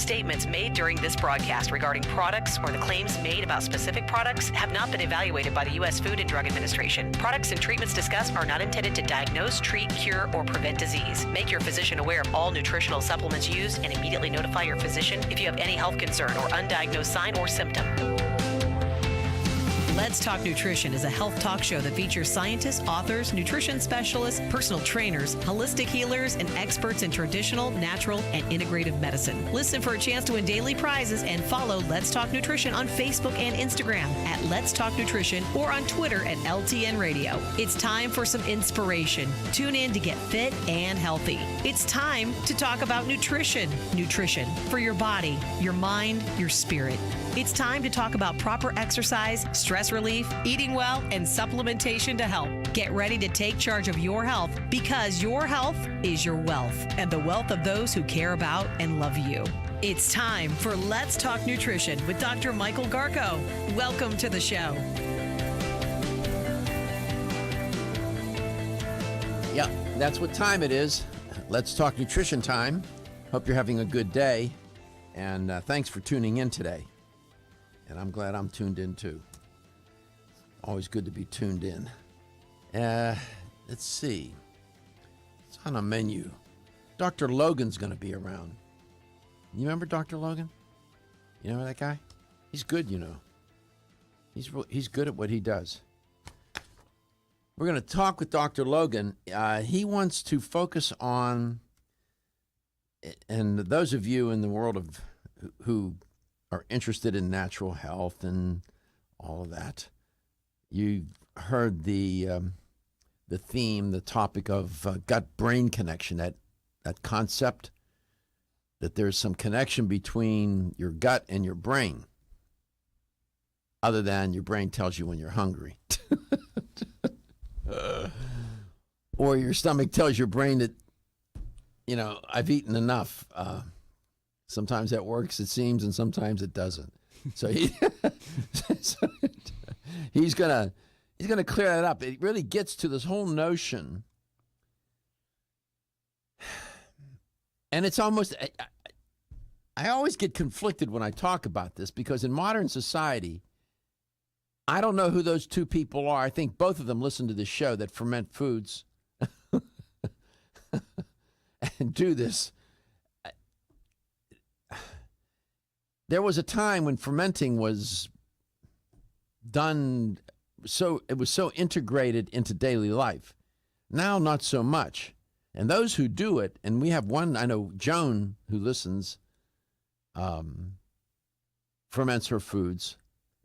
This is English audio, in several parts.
Statements made during this broadcast regarding products or the claims made about specific products have not been evaluated by the U.S. Food and Drug Administration. Products and treatments discussed are not intended to diagnose, treat, cure, or prevent disease. Make your physician aware of all nutritional supplements used and immediately notify your physician if you have any health concern or undiagnosed sign or symptom. Let's Talk Nutrition is a health talk show that features scientists, authors, nutrition specialists, personal trainers, holistic healers, and experts in traditional, natural, and integrative medicine. Listen for a chance to win daily prizes and follow Let's Talk Nutrition on Facebook and Instagram at Let's Talk Nutrition or on Twitter at LTN Radio. It's time for some inspiration. Tune in to get fit and healthy. It's time to talk about nutrition. Nutrition for your body, your mind, your spirit. It's time to talk about proper exercise, stress relief, eating well, and supplementation to help. Get ready to take charge of your health because your health is your wealth and the wealth of those who care about and love you. It's time for Let's Talk Nutrition with Dr. Michael Garko. Welcome to the show. Yeah, that's what time it is. Let's Talk Nutrition time. Hope you're having a good day, and thanks for tuning in today. And I'm glad I'm tuned in too. Always good to be tuned in. Let's see. It's on a menu. Dr. Logan's going to be around. You remember Dr. Logan? You know that guy? He's good, you know. He's good at what he does. We're going to talk with Dr. Logan. He wants to focus on, and those of you in the world of who are interested in natural health and all of that, you've heard the theme, the topic of gut-brain connection, that concept that there's some connection between your gut and your brain, other than your brain tells you when you're hungry. Or your stomach tells your brain that, you know, I've eaten enough. Sometimes that works, it seems, and sometimes it doesn't. So he's gonna clear that up. It really gets to this whole notion, and it's almost. I always get conflicted when I talk about this because in modern society, I don't know who those two people are. I think both of them listen to this show that ferment foods and do this. There was a time when fermenting was done, so it was so integrated into daily life. Now, not so much. And those who do it, and we have one, I know Joan, who listens, ferments her foods,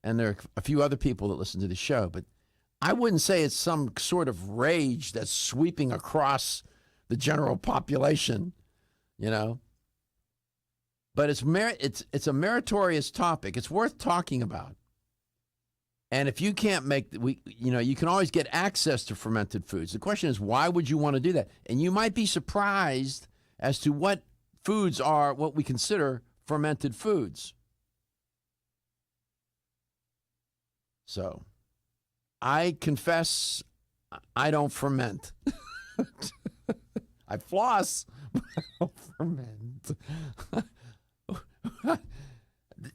and there are a few other people that listen to the show, but I wouldn't say it's some sort of rage that's sweeping across the general population, you know. But it's a meritorious topic. It's worth talking about. And if you can't you can always get access to fermented foods. The question is, why would you want to do that? And you might be surprised as to what foods are what we consider fermented foods. So, I confess I don't ferment. I floss, but I don't ferment.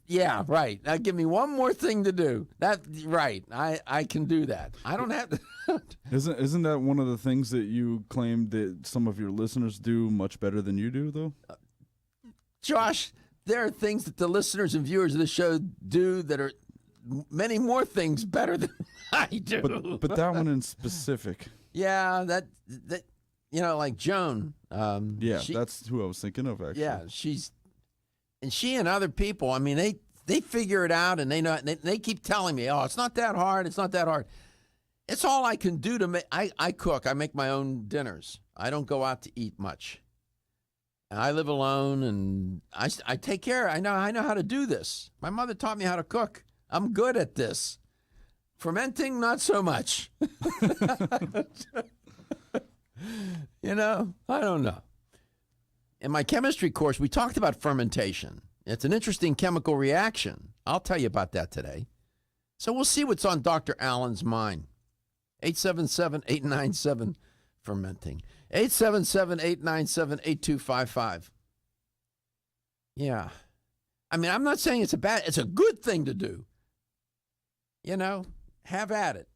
Yeah, right. Now give me one more thing to do. Right. I can do that. I don't have to. Isn't that one of the things that you claim that some of your listeners do much better than you do, though? Josh, there are things that the listeners and viewers of the show do that are many more things better than I do. But that one in specific. Yeah, that like Joan. That's who I was thinking of, actually. Yeah, she and other people, I mean, they figure it out, and they keep telling me, oh, it's not that hard, it's not that hard. It's all I can do to make. I cook. I make my own dinners. I don't go out to eat much. I live alone, and I take care. I know how to do this. My mother taught me how to cook. I'm good at this. Fermenting, not so much. You know, I don't know. In my chemistry course, we talked about fermentation. It's an interesting chemical reaction. I'll tell you about that today. So we'll see what's on Dr. Allen's mind. 877-897-fermenting. 877-897-8255. Yeah. I mean, I'm not saying it's a good thing to do. Have at it.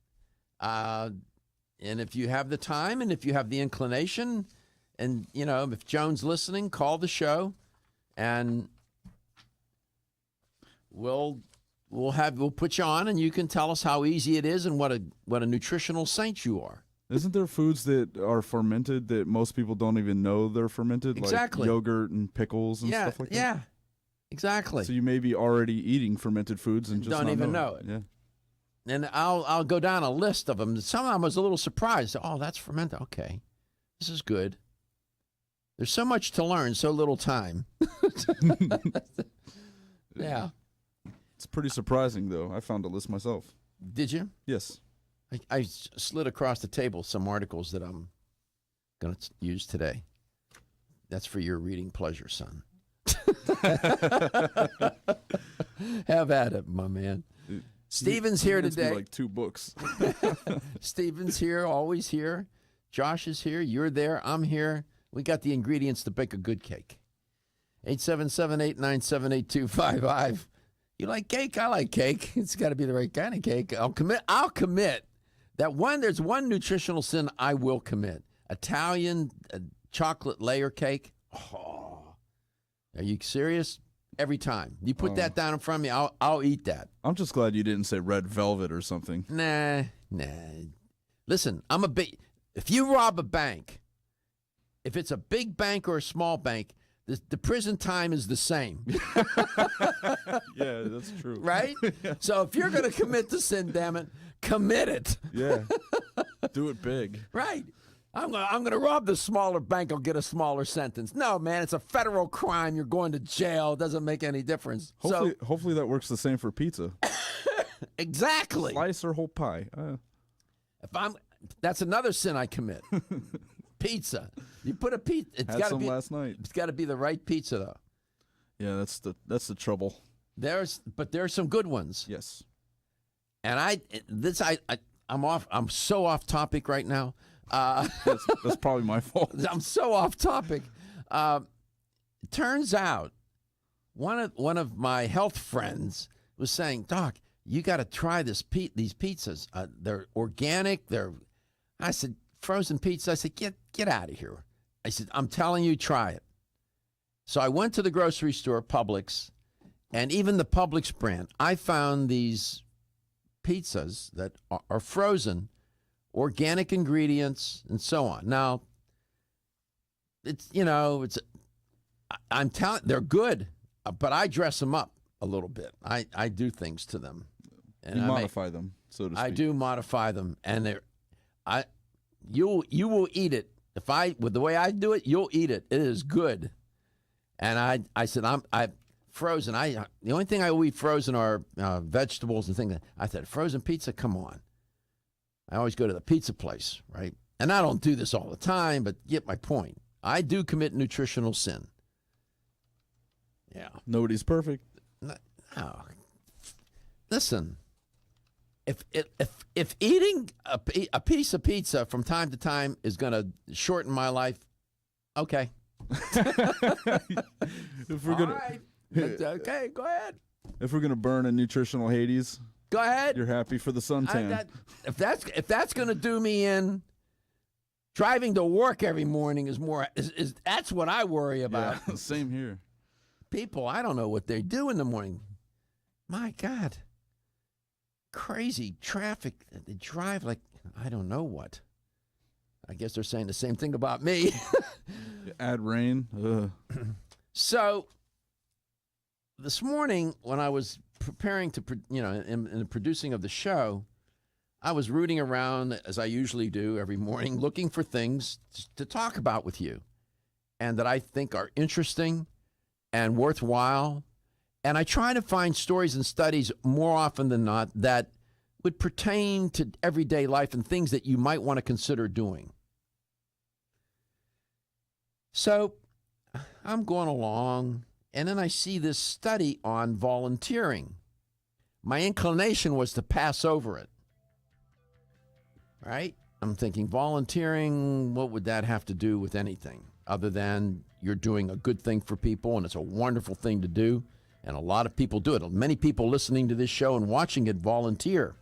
And if you have the time and if you have the inclination, and, if Joan's listening, call the show and we'll put you on and you can tell us how easy it is and what a nutritional saint you are. Isn't there foods that are fermented that most people don't even know they're fermented? Exactly. Like yogurt and pickles and stuff like that? Yeah, exactly. So you may be already eating fermented foods and just don't not even know it. Yeah. And I'll go down a list of them. Some of them I was a little surprised. Oh, that's fermented. Okay, this is good. There's so much to learn, so little time. Yeah. It's pretty surprising, though. I found a list myself. Did you? Yes. I slid across the table some articles that I'm going to use today. That's for your reading pleasure, son. Have at it, my man. Stephen's here today. Like 2 books. Stephen's here, always here. Josh is here. You're there. I'm here. We got the ingredients to bake a good cake. 877-897-8255. You like cake? I like cake. It's got to be the right kind of cake. I'll commit that there's one nutritional sin I will commit. Italian chocolate layer cake. Oh, are you serious? Every time. You put that down in front of me, I'll eat that. I'm just glad you didn't say red velvet or something. Nah. Listen, if you rob a bank, if it's a big bank or a small bank, the prison time is the same. Yeah, that's true. Right? So if you're going to commit the sin, damn it, commit it. Yeah. Do it big. Right. I'm going to rob the smaller bank. I'll get a smaller sentence. No, man, it's a federal crime. You're going to jail. It doesn't make any difference. Hopefully that works the same for pizza. Exactly. Slice or whole pie. That's another sin I commit. Pizza. You put a pizza. It's got to be last night. It's got to be the right pizza, though. Yeah, that's the trouble. But there's some good ones. Yes. And I'm off. I'm so off topic right now. That's probably my fault. I'm so off topic. It turns out one of my health friends was saying, "Doc, you got to try these pizzas. They're organic. I said, frozen pizza. I said, get out of here. I said, I'm telling you, try it. So I went to the grocery store, Publix, and even the Publix brand. I found these pizzas that are frozen, organic ingredients, and so on. Now, I'm telling, they're good, but I dress them up a little bit. I do things to them. And you modify them, so to speak. I do modify them, and you will eat it. With the way I do it, you'll eat it. It is good. And I said, I'm frozen. The only thing I will eat frozen are vegetables and things. I said, frozen pizza, come on. I always go to the pizza place, right? And I don't do this all the time, but get my point. I do commit nutritional sin. Yeah. Nobody's perfect. No. Listen, if eating a piece of pizza from time to time is going to shorten my life, okay. If we're gonna, all right. Okay, go ahead. If we're gonna burn a nutritional Hades, go ahead. You're happy for the suntan. If that's going to do me in, driving to work every morning is that's what I worry about. Yeah, same here. People, I don't know what they do in the morning. My God. Crazy traffic. They drive like I don't know what. I guess they're saying the same thing about me. Add rain. Ugh. So this morning when I was preparing to, in the producing of the show, I was rooting around, as I usually do every morning, looking for things to talk about with you and that I think are interesting and worthwhile. And I try to find stories and studies more often than not that would pertain to everyday life and things that you might want to consider doing. So I'm going along, and then I see this study on volunteering. My inclination was to pass over it, right? I'm thinking volunteering, what would that have to do with anything other than you're doing a good thing for people and it's a wonderful thing to do And a lot of people do it. Many people listening to this show and watching it volunteer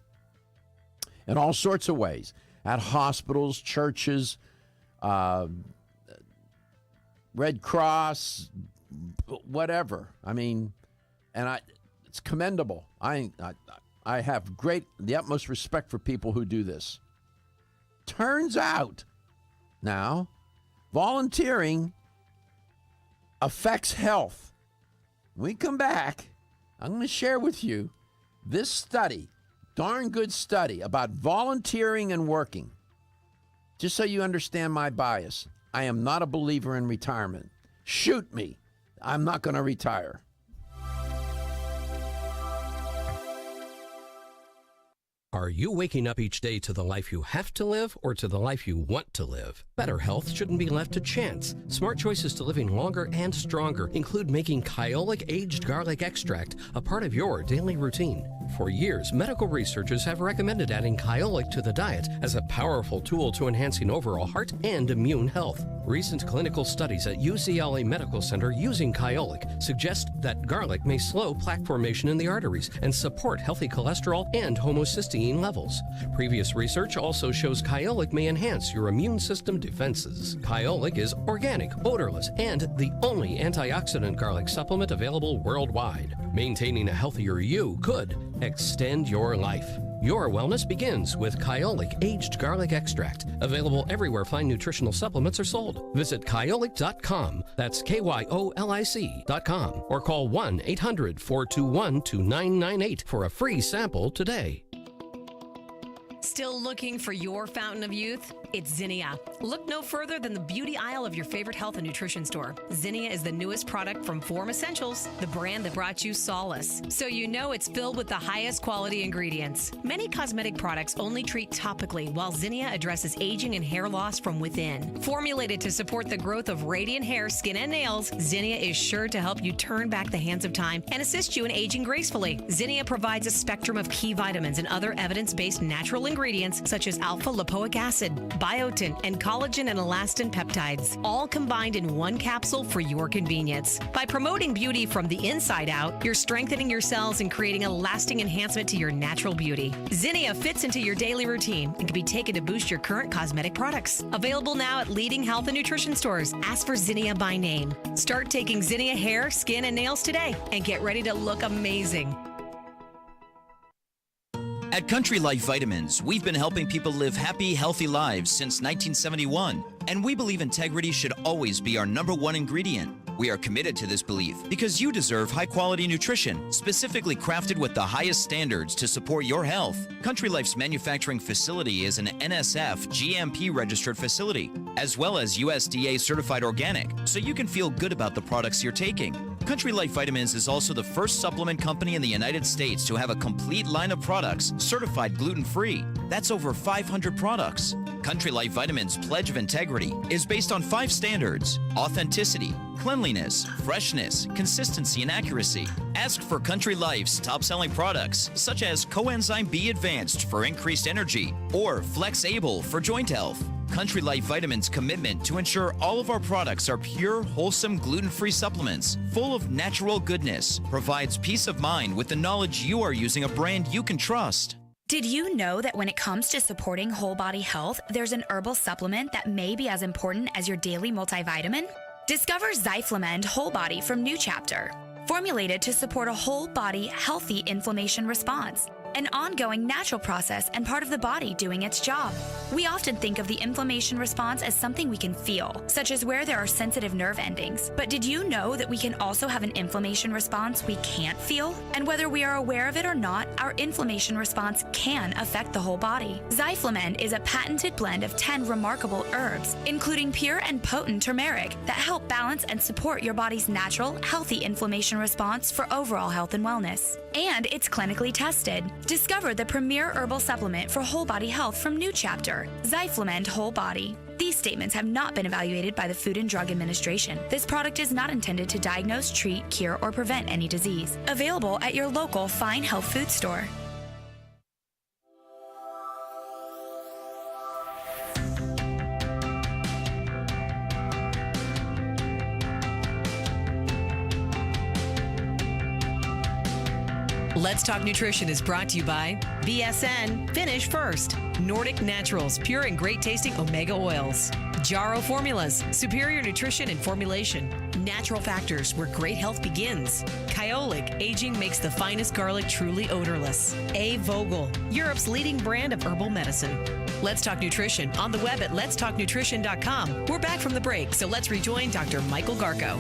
in all sorts of ways, at hospitals, churches, Red Cross, whatever. I mean, and it's commendable. I have the utmost respect for people who do this. Turns out now, volunteering affects health. When we come back, I'm going to share with you this study, darn good study about volunteering and working. Just so you understand my bias, I am not a believer in retirement. Shoot me. I'm not going to retire. Are you waking up each day to the life you have to live or to the life you want to live? Better health shouldn't be left to chance. Smart choices to living longer and stronger include making Kyolic aged garlic extract a part of your daily routine. For years, medical researchers have recommended adding Kyolic to the diet as a powerful tool to enhancing overall heart and immune health. Recent clinical studies at UCLA Medical Center using Kyolic suggest that garlic may slow plaque formation in the arteries and support healthy cholesterol and homocysteine levels. Previous research also shows Kyolic may enhance your immune system defenses. Kyolic is organic, odorless, and the only antioxidant garlic supplement available worldwide. Maintaining a healthier you could extend your life. Your wellness begins with Kyolic aged garlic extract. Available everywhere fine nutritional supplements are sold. Visit Kyolic.com. That's KYOLIC.com. Or call 1-800-421-2998 for a free sample today. Still looking for your fountain of youth? It's Zinnia. Look no further than the beauty aisle of your favorite health and nutrition store. Zinnia is the newest product from Form Essentials, the brand that brought you solace. So you know it's filled with the highest quality ingredients. Many cosmetic products only treat topically, while Zinnia addresses aging and hair loss from within. Formulated to support the growth of radiant hair, skin, and nails, Zinnia is sure to help you turn back the hands of time and assist you in aging gracefully. Zinnia provides a spectrum of key vitamins and other evidence-based natural ingredients such as alpha-lipoic acid, biotin, and collagen and elastin peptides, all combined in one capsule for your convenience. By promoting beauty from the inside out, you're strengthening your cells and creating a lasting enhancement to your natural beauty. Zinnia fits into your daily routine and can be taken to boost your current cosmetic products. Available now at leading health and nutrition stores. Ask for Zinnia by name. Start taking Zinnia hair, skin, and nails today and get ready to look amazing. At Country Life Vitamins, we've been helping people live happy, healthy lives since 1971, and we believe integrity should always be our #1 ingredient. We are committed to this belief because you deserve high-quality nutrition, specifically crafted with the highest standards to support your health. Country Life's manufacturing facility is an NSF GMP-registered facility, as well as USDA-certified organic, so you can feel good about the products you're taking. Country Life Vitamins is also the first supplement company in the United States to have a complete line of products certified gluten-free. That's over 500 products. Country Life Vitamins' pledge of integrity is based on 5 standards: authenticity, cleanliness, freshness, consistency, and accuracy. Ask for Country Life's top-selling products, such as Coenzyme B Advanced for increased energy or Flex Able for joint health. Country Life Vitamins' commitment to ensure all of our products are pure, wholesome, gluten-free supplements full of natural goodness provides peace of mind with the knowledge you are using a brand you can trust. Did you know that when it comes to supporting whole body health, there's an herbal supplement that may be as important as your daily multivitamin? Discover Zyflamend Whole Body from New Chapter. Formulated to support a whole body, healthy inflammation response. An ongoing natural process and part of the body doing its job. We often think of the inflammation response as something we can feel, such as where there are sensitive nerve endings. But did you know that we can also have an inflammation response we can't feel? And whether we are aware of it or not, our inflammation response can affect the whole body. Zyflamend is a patented blend of 10 remarkable herbs, including pure and potent turmeric, that help balance and support your body's natural, healthy inflammation response for overall health and wellness. And it's clinically tested. Discover the premier herbal supplement for whole body health from New Chapter, Zyflamend Whole Body. These statements have not been evaluated by the Food and Drug Administration. This product is not intended to diagnose, treat, cure, or prevent any disease. Available at your local fine health food store. Let's Talk Nutrition is brought to you by BSN, Finish First, Nordic Naturals, pure and great tasting omega oils, Jarrow Formulas, superior nutrition and formulation, Natural Factors, where great health begins, Kyolic, aging makes the finest garlic truly odorless, A. Vogel, Europe's leading brand of herbal medicine. Let's Talk Nutrition on the web at letstalknutrition.com. We're back from the break, so let's rejoin Dr. Michael Garko.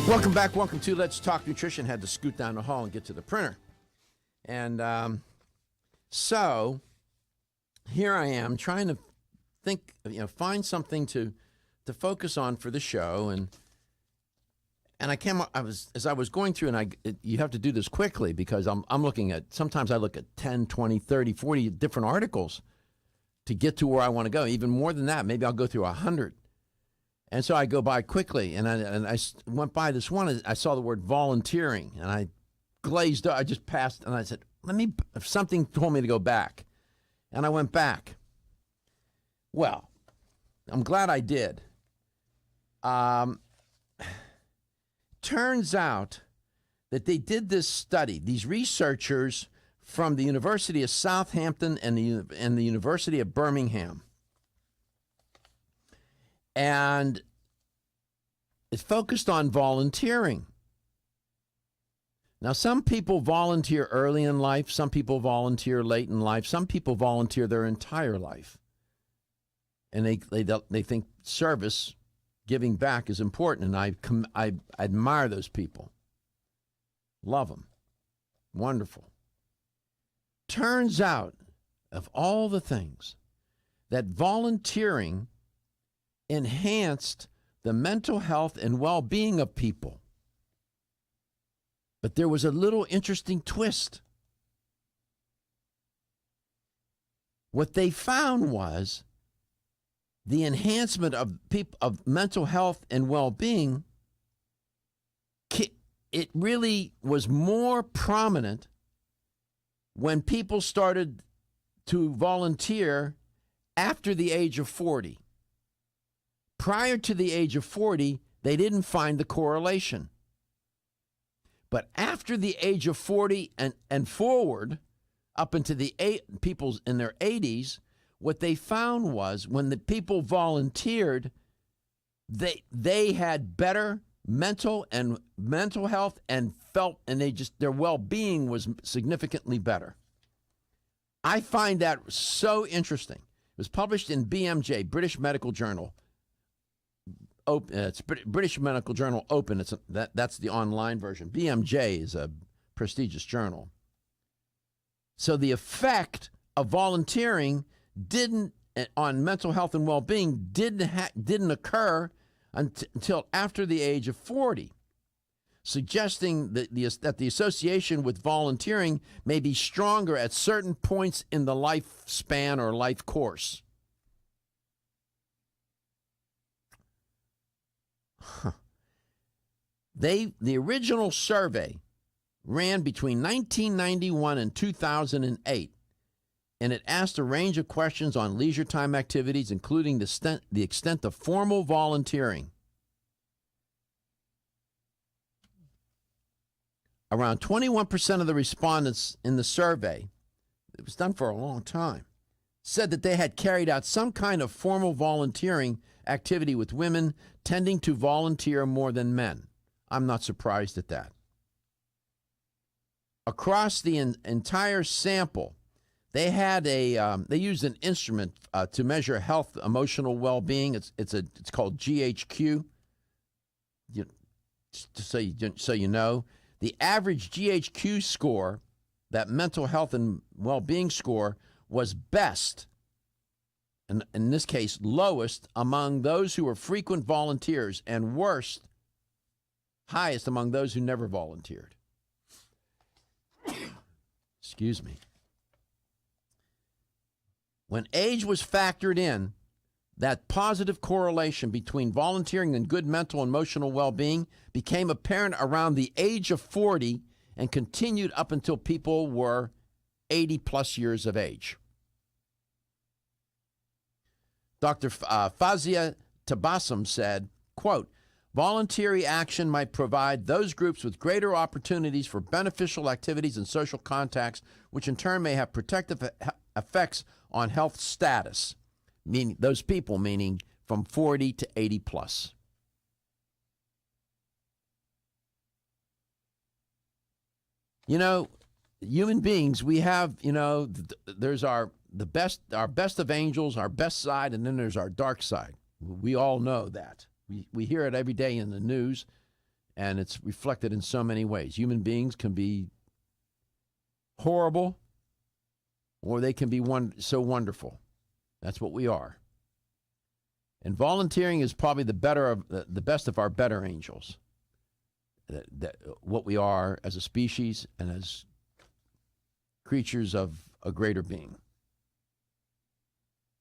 Welcome back. Welcome to Let's Talk Nutrition. Had to scoot down the hall and get to the printer. And so here I am trying to think, find something to focus on for the show. And as I was going through, and you have to do this quickly because I'm looking at, sometimes I look at 10, 20, 30, 40 different articles to get to where I want to go. Even more than that, maybe I'll go through 100. And so I go by quickly, and I went by this one. I saw the word volunteering, and I glazed up. I just passed, and I said, if something told me to go back. And I went back. Well, I'm glad I did. Turns out that they did this study, these researchers from the University of Southampton and the University of Birmingham. And it focused on volunteering. Now, some people volunteer early in life. Some people volunteer late in life. Some people volunteer their entire life. And they think service, giving back is important. And I admire those people. Love them. Wonderful. Turns out, of all the things, that volunteering enhanced the mental health and well-being of people. But there was a little interesting twist. What they found was the enhancement of mental health and well-being, it really was more prominent when people started to volunteer after the age of 40. Prior to the age of 40, they didn't find the correlation. But after the age of 40 and forward, up into the people in their 80s, what they found was when the people volunteered, they had better mental health and their well-being was significantly better. I find that so interesting. It was published in BMJ, British Medical Journal. It's British Medical Journal Open. That's the online version. BMJ is a prestigious journal. So the effect of volunteering on mental health and well-being didn't occur until after the age of 40, suggesting that the association with volunteering may be stronger at certain points in the lifespan or life course. The original survey ran between 1991 and 2008, and it asked a range of questions on leisure time activities, including the extent of formal volunteering. Around 21% of the respondents in the survey, it was done for a long time, said that they had carried out some kind of formal volunteering activity, with women tending to volunteer more than men. I'm not surprised at that. Across the entire sample, they had they used an instrument to measure health, emotional well-being. It's called GHQ. So you know, the average GHQ score, that mental health and well-being score, was best, and in this case lowest, among those who were frequent volunteers, and highest among those who never volunteered. Excuse me. When age was factored in, that positive correlation between volunteering and good mental and emotional well-being became apparent around the age of 40 and continued up until people were 80 plus years of age. Dr. Fazia Tabassum said, quote, voluntary action might provide those groups with greater opportunities for beneficial activities and social contacts, which in turn may have protective effects on health status, meaning those people, meaning from 40 to 80 plus. You know, human beings, we have, you know, there's our best of angels, our best side, and then there's our dark side. We all know that. We hear it every day in the news, and it's reflected in so many ways. Human beings can be horrible, or they can be so wonderful. That's what we are. And volunteering is probably the best of our better angels. What we are as a species and as creatures of a greater being.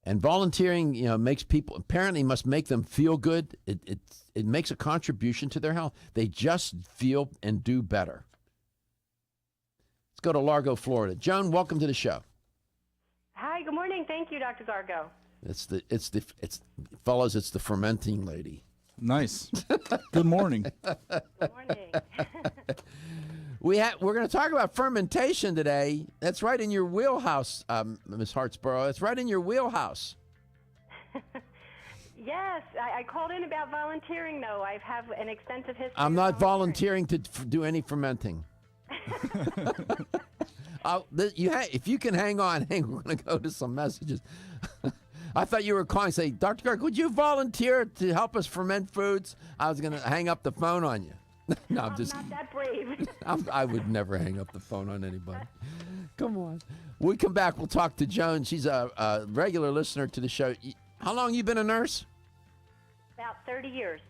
And volunteering, you know, makes people, apparently must make them feel good. It makes a contribution to their health. They just feel and do better. Let's go to Largo, Florida. Joan, welcome to the show. Hi, good morning. Thank you, Dr. Zargo. It's fellas, it's the fermenting lady. Nice. Good morning. Good morning. We're going to talk about fermentation today. That's right in your wheelhouse, Ms. Hartsborough. It's right in your wheelhouse. Yes, I called in about volunteering, though. I have an extensive history. I'm not volunteering to do any fermenting. If you can hang on, we're going to go to some messages. I thought you were calling and say, Dr. Kirk, would you volunteer to help us ferment foods? I was going to hang up the phone on you. No, I'm just not that brave. I would never hang up the phone on anybody. Come on. When we come back, we'll talk to Joan. She's a regular listener to the show. How long you been a nurse? About 30 years.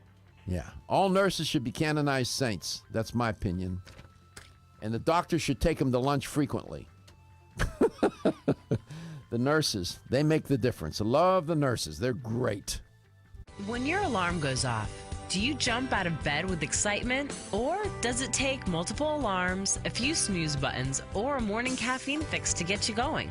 Yeah. All nurses should be canonized saints. That's my opinion. And the doctors should take them to lunch frequently. The nurses, they make the difference. I love the nurses. They're great. When your alarm goes off, do you jump out of bed with excitement? Or does it take multiple alarms, a few snooze buttons, or a morning caffeine fix to get you going?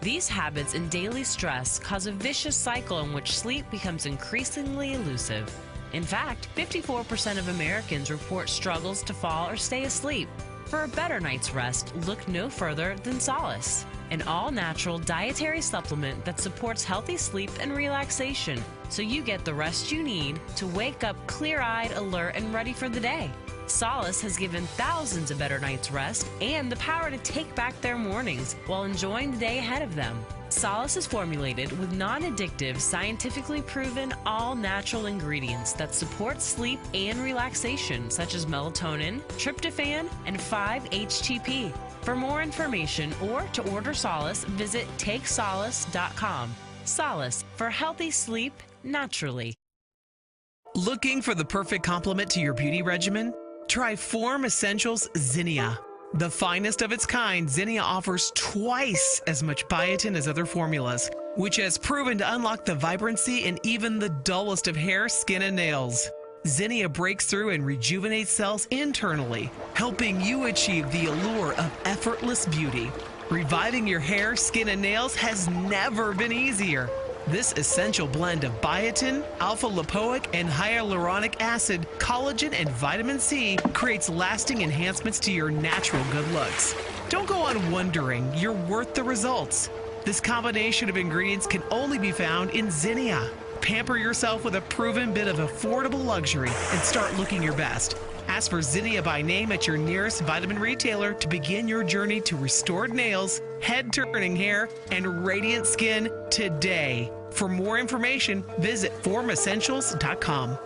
These habits and daily stress cause a vicious cycle in which sleep becomes increasingly elusive. In fact, 54% of Americans report struggles to fall or stay asleep. For a better night's rest, look no further than Solace, an all-natural dietary supplement that supports healthy sleep and relaxation, so you get the rest you need to wake up clear-eyed, alert, and ready for the day. Solace has given thousands a better night's rest and the power to take back their mornings while enjoying the day ahead of them. Solace is formulated with non-addictive, scientifically proven, all-natural ingredients that support sleep and relaxation, such as melatonin, tryptophan, and 5-HTP. For more information or to order Solace, visit TakeSolace.com. Solace, for healthy sleep naturally. Looking for the perfect complement to your beauty regimen? Try Form Essentials Zinnia. The finest of its kind, Zinnia offers twice as much biotin as other formulas, which has proven to unlock the vibrancy in even the dullest of hair, skin, and nails. Zinnia breaks through and rejuvenates cells internally, helping you achieve the allure of effortless beauty. Reviving your hair, skin, and nails has never been easier. This essential blend of biotin, alpha-lipoic, and hyaluronic acid, collagen, and vitamin C creates lasting enhancements to your natural good looks. Don't go on wondering, you're worth the results. This combination of ingredients can only be found in Zinnia. Pamper yourself with a proven bit of affordable luxury and start looking your best. Ask for Zinnia by name at your nearest vitamin retailer to begin your journey to restored nails, head-turning hair, and radiant skin today. For more information, visit formessentials.com.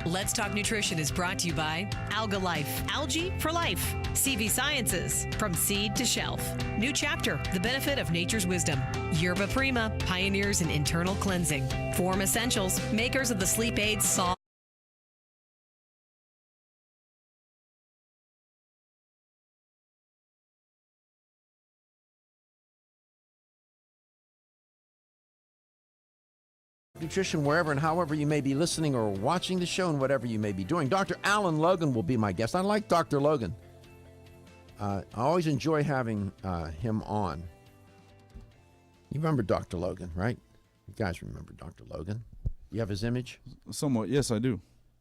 Let's Talk Nutrition is brought to you by Alga Life, algae for life. CV Sciences, from seed to shelf. New Chapter, the benefit of nature's wisdom. Yerba Prima, pioneers in internal cleansing. Form Essentials, makers of the sleep aid Salt. Nutrition wherever and however you may be listening or watching the show and whatever you may be doing. Dr. Alan Logan will be my guest. I like Dr. Logan. I always enjoy having him on. You remember Dr. Logan, right? You guys remember Dr. Logan? You have his image? Somewhat, yes, I do.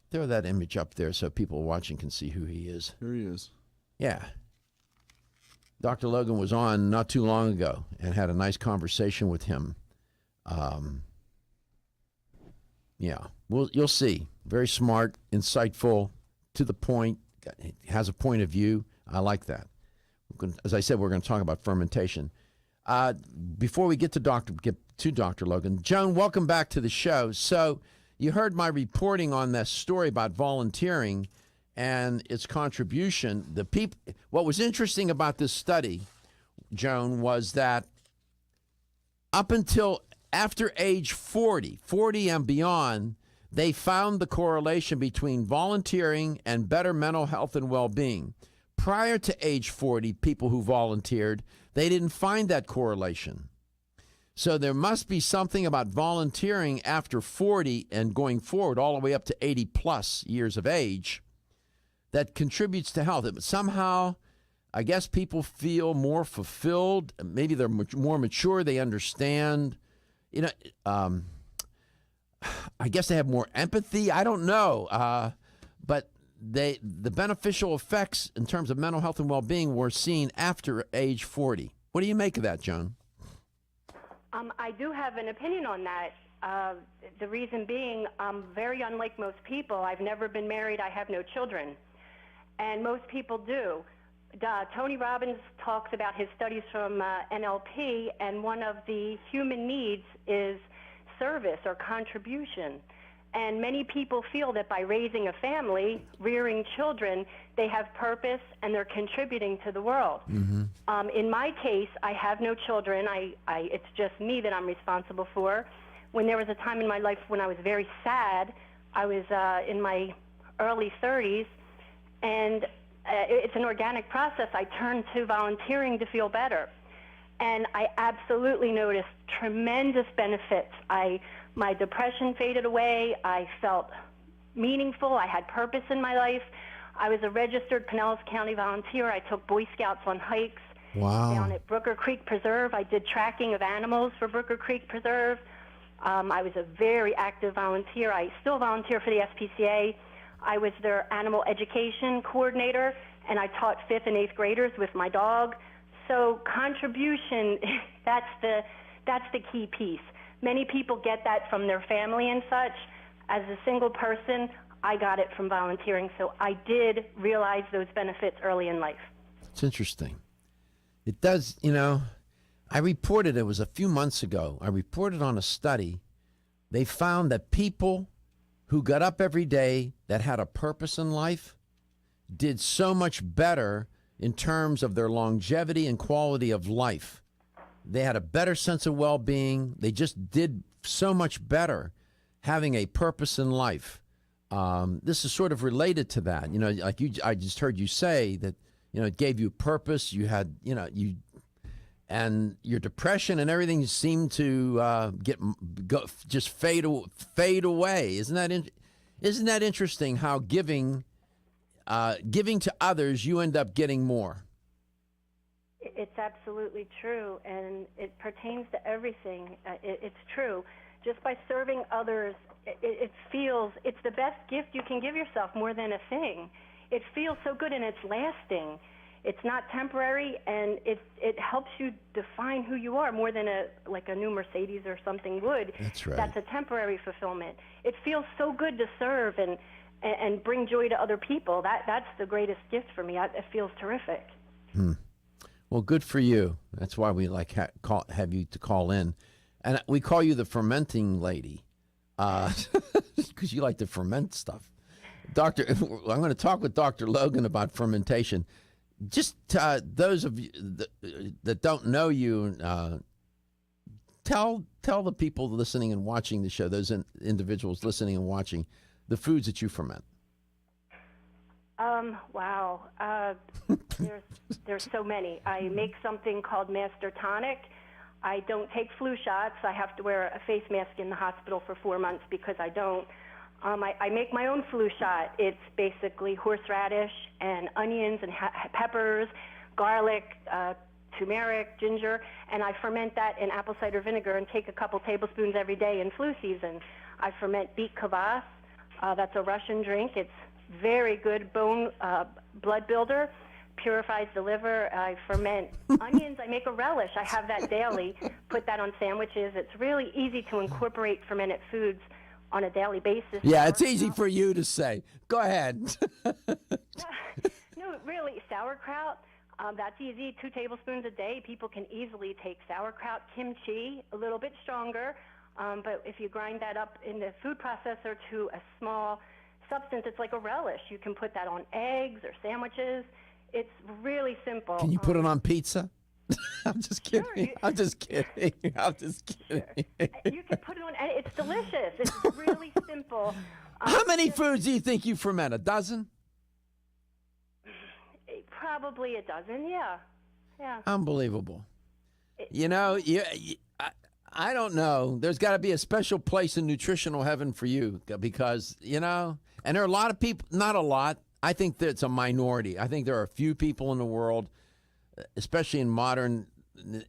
Throw that image up there so people watching can see who he is. Here he is. Yeah. Dr. Logan was on not too long ago and had a nice conversation with him. Yeah, you'll see. Very smart, insightful, to the point, has a point of view. I like that. As I said, we're going to talk about fermentation. Before we get to Dr. Logan, Joan, welcome back to the show. So you heard my reporting on that story about volunteering and its contribution. What was interesting about this study, Joan, was that up until after age 40 and beyond, they found the correlation between volunteering and better mental health and well-being. Prior to age 40, people who volunteered, they didn't find that correlation. So there must be something about volunteering after 40 and going forward all the way up to 80 plus years of age that contributes to health. Somehow, I guess people feel more fulfilled. Maybe they're more mature. They understand. I guess they have more empathy. I don't know. But the beneficial effects in terms of mental health and well-being were seen after age 40. What do you make of that, Joan? I do have an opinion on that. The reason being, I'm very unlike most people. I've never been married. I have no children. And most people do. Tony Robbins talks about his studies from NLP, and one of the human needs is service or contribution. And many people feel that by raising a family, rearing children, they have purpose and they're contributing to the world. Mm-hmm. In my case, I have no children. It's just me that I'm responsible for. When there was a time in my life when I was very sad, I was in my early 30s, and it's an organic process. I turned to volunteering to feel better. And I absolutely noticed tremendous benefits. My depression faded away. I felt meaningful. I had purpose in my life. I was a registered Pinellas County volunteer. I took Boy Scouts on hikes. Wow. Down at Brooker Creek Preserve. I did tracking of animals for Brooker Creek Preserve. I was a very active volunteer. I still volunteer for the SPCA. I was their animal education coordinator, and I taught 5th and 8th graders with my dog. So contribution, that's the key piece. Many people get that from their family and such. As a single person, I got it from volunteering, so I did realize those benefits early in life. It's interesting. It does, I reported, it was a few months ago, I reported on a study. They found that people who got up every day that had a purpose in life did so much better in terms of their longevity and quality of life. They had a better sense of well-being. They just did so much better having a purpose in life. This is sort of related to that. I just heard you say that, it gave you purpose. You had, and your depression and everything seemed to just fade away. Isn't that interesting? How giving to others, you end up getting more. It's absolutely true, and it pertains to everything. It's true. Just by serving others, it's the best gift you can give yourself, more than a thing. It feels so good, and it's lasting. It's not temporary, and it helps you define who you are more than a new Mercedes or something would. That's right. That's a temporary fulfillment. It feels so good to serve and bring joy to other people. That's the greatest gift for me. It feels terrific. Well, good for you. That's why we have you to call in, and we call you the fermenting lady, because you like to ferment stuff. Doctor, I'm going to talk with Dr. Logan about fermentation. Just those of you that don't know you, tell the people listening and watching the show, those individuals listening and watching, the foods that you ferment. Wow. There's so many. I make something called Master Tonic. I don't take flu shots. I have to wear a face mask in the hospital for 4 months because I don't. I make my own flu shot. It's basically horseradish and onions and peppers, garlic, turmeric, ginger, and I ferment that in apple cider vinegar and take a couple tablespoons every day in flu season. I ferment beet kvass. That's a Russian drink. It's very good bone blood builder, purifies the liver. I ferment onions. I make a relish. I have that daily. Put that on sandwiches. It's really easy to incorporate fermented foods on a daily basis. Yeah, it's easy for you to say. Go ahead. No, really, sauerkraut, that's easy. 2 tablespoons a day. People can easily take sauerkraut. Kimchi, a little bit stronger, but if you grind that up in the food processor to a small substance, it's like a relish. You can put that on eggs or sandwiches. It's really simple. Can you put it on pizza? I'm just kidding. Sure, I'm just kidding. I'm just kidding. Sure. You can put it on, and it's delicious. It's really simple. How many foods do you think you ferment? A dozen? Probably a dozen, yeah. Unbelievable. I don't know. There's got to be a special place in nutritional heaven for you because, and there are a lot of people, not a lot. I think that it's a minority. I think there are a few people in the world, especially in modern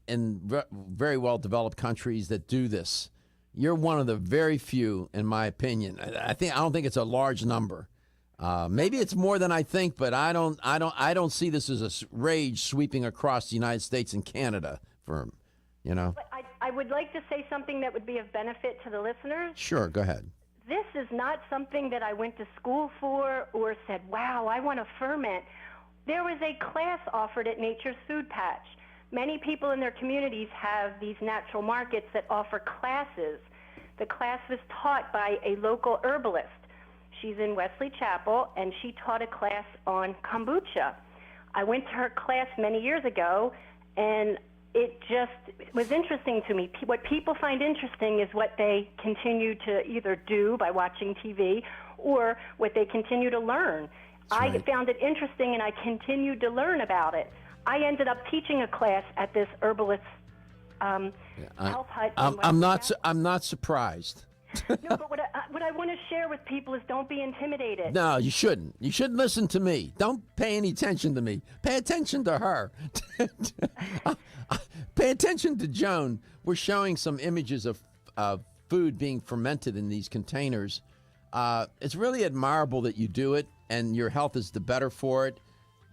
and very well-developed countries that do this. You're one of the very few, in my opinion. I don't think it's a large number. Maybe it's more than I think, but I don't see this as a rage sweeping across the United States and Canada. But I would like to say something that would be of benefit to the listeners. Sure, go ahead. This is not something that I went to school for or said, wow, I want to ferment. There was a class offered at Nature's Food Patch. Many people in their communities have these natural markets that offer classes. The class was taught by a local herbalist. She's in Wesley Chapel, and she taught a class on kombucha. I went to her class many years ago, and it just was interesting to me. What people find interesting is what they continue to either do by watching TV or what they continue to learn. I found it interesting, and I continued to learn about it. I ended up teaching a class at this herbalist health hut. I'm not surprised. No, but what I want to share with people is don't be intimidated. No, you shouldn't. You shouldn't listen to me. Don't pay any attention to me. Pay attention to her. Pay attention to Joan. We're showing some images of food being fermented in these containers. It's really admirable that you do it, and your health is the better for it.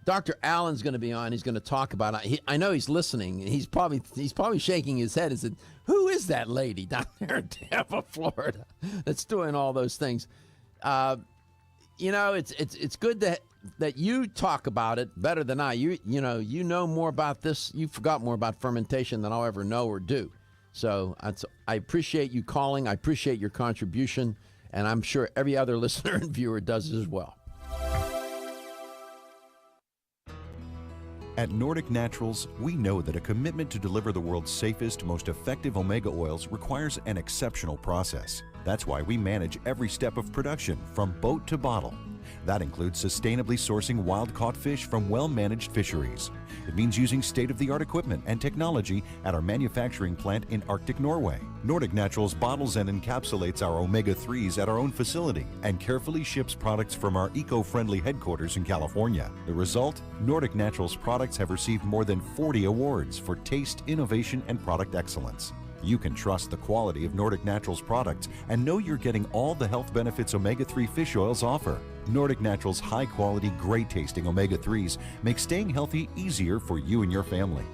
Dr. Allen's going to be on. He's going to talk about it. I know he's listening. He's probably shaking his head and said, "Who is that lady down there in Tampa, Florida, that's doing all those things?" It's good that you talk about it better than I. You know more about this. You forgot more about fermentation than I'll ever know or do. So I appreciate you calling. I appreciate your contribution, and I'm sure every other listener and viewer does as well. At Nordic Naturals, we know that a commitment to deliver the world's safest, most effective omega oils requires an exceptional process. That's why we manage every step of production, from boat to bottle. That includes sustainably sourcing wild-caught fish from well-managed fisheries. It means using state-of-the-art equipment and technology at our manufacturing plant in Arctic Norway. Nordic Naturals bottles and encapsulates our omega-3s at our own facility and carefully ships products from our eco-friendly headquarters in California. The result? Nordic Naturals products have received more than 40 awards for taste, innovation, and product excellence. You can trust the quality of Nordic Naturals products and know you're getting all the health benefits omega-3 fish oils offer. Nordic Naturals' high-quality, great-tasting omega-3s make staying healthy easier for you and your family.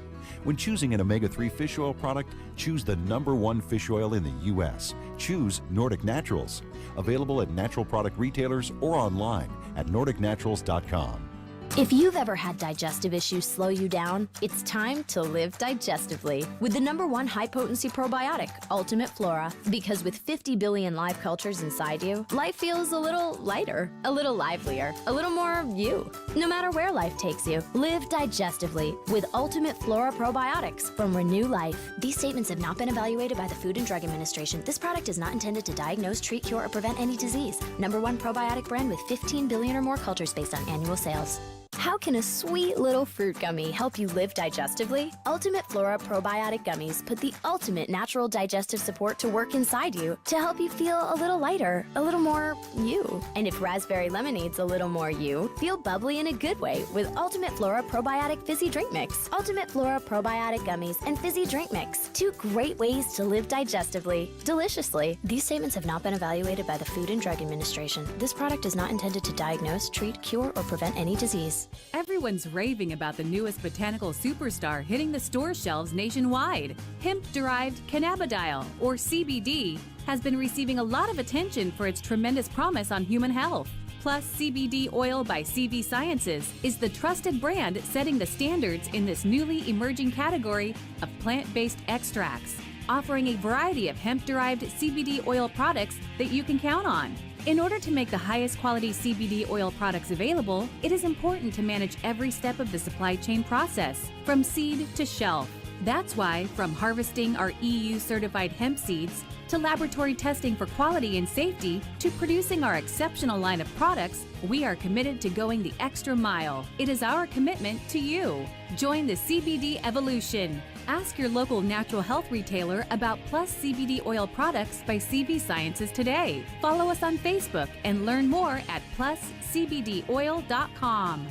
When choosing an omega-3 fish oil product, choose the #1 fish oil in the U.S. Choose Nordic Naturals. Available at natural product retailers or online at NordicNaturals.com. If you've ever had digestive issues slow you down, it's time to live digestively with the #1 high-potency probiotic, Ultimate Flora. Because with 50 billion live cultures inside you, life feels a little lighter, a little livelier, a little more you. No matter where life takes you, live digestively with Ultimate Flora probiotics from Renew Life. These statements have not been evaluated by the Food and Drug Administration. This product is not intended to diagnose, treat, cure, or prevent any disease. #1 probiotic brand with 15 billion or more cultures based on annual sales. How can a sweet little fruit gummy help you live digestively? Ultimate Flora Probiotic Gummies put the ultimate natural digestive support to work inside you to help you feel a little lighter, a little more you. And if raspberry lemonade's a little more you, feel bubbly in a good way with Ultimate Flora Probiotic Fizzy Drink Mix. Ultimate Flora Probiotic Gummies and Fizzy Drink Mix. 2 great ways to live digestively, deliciously. These statements have not been evaluated by the Food and Drug Administration. This product is not intended to diagnose, treat, cure, or prevent any disease. Everyone's raving about the newest botanical superstar hitting the store shelves nationwide. Hemp-derived cannabidiol, or CBD, has been receiving a lot of attention for its tremendous promise on human health. Plus, CBD Oil by CV Sciences is the trusted brand setting the standards in this newly emerging category of plant-based extracts, offering a variety of hemp-derived CBD oil products that you can count on. In order to make the highest quality CBD oil products available, it is important to manage every step of the supply chain process, from seed to shelf. That's why, from harvesting our EU-certified hemp seeds, to laboratory testing for quality and safety, to producing our exceptional line of products, we are committed to going the extra mile. It is our commitment to you. Join the CBD evolution. Ask your local natural health retailer about Plus CBD oil products by CV Sciences today. Follow us on Facebook and learn more at pluscbdoil.com.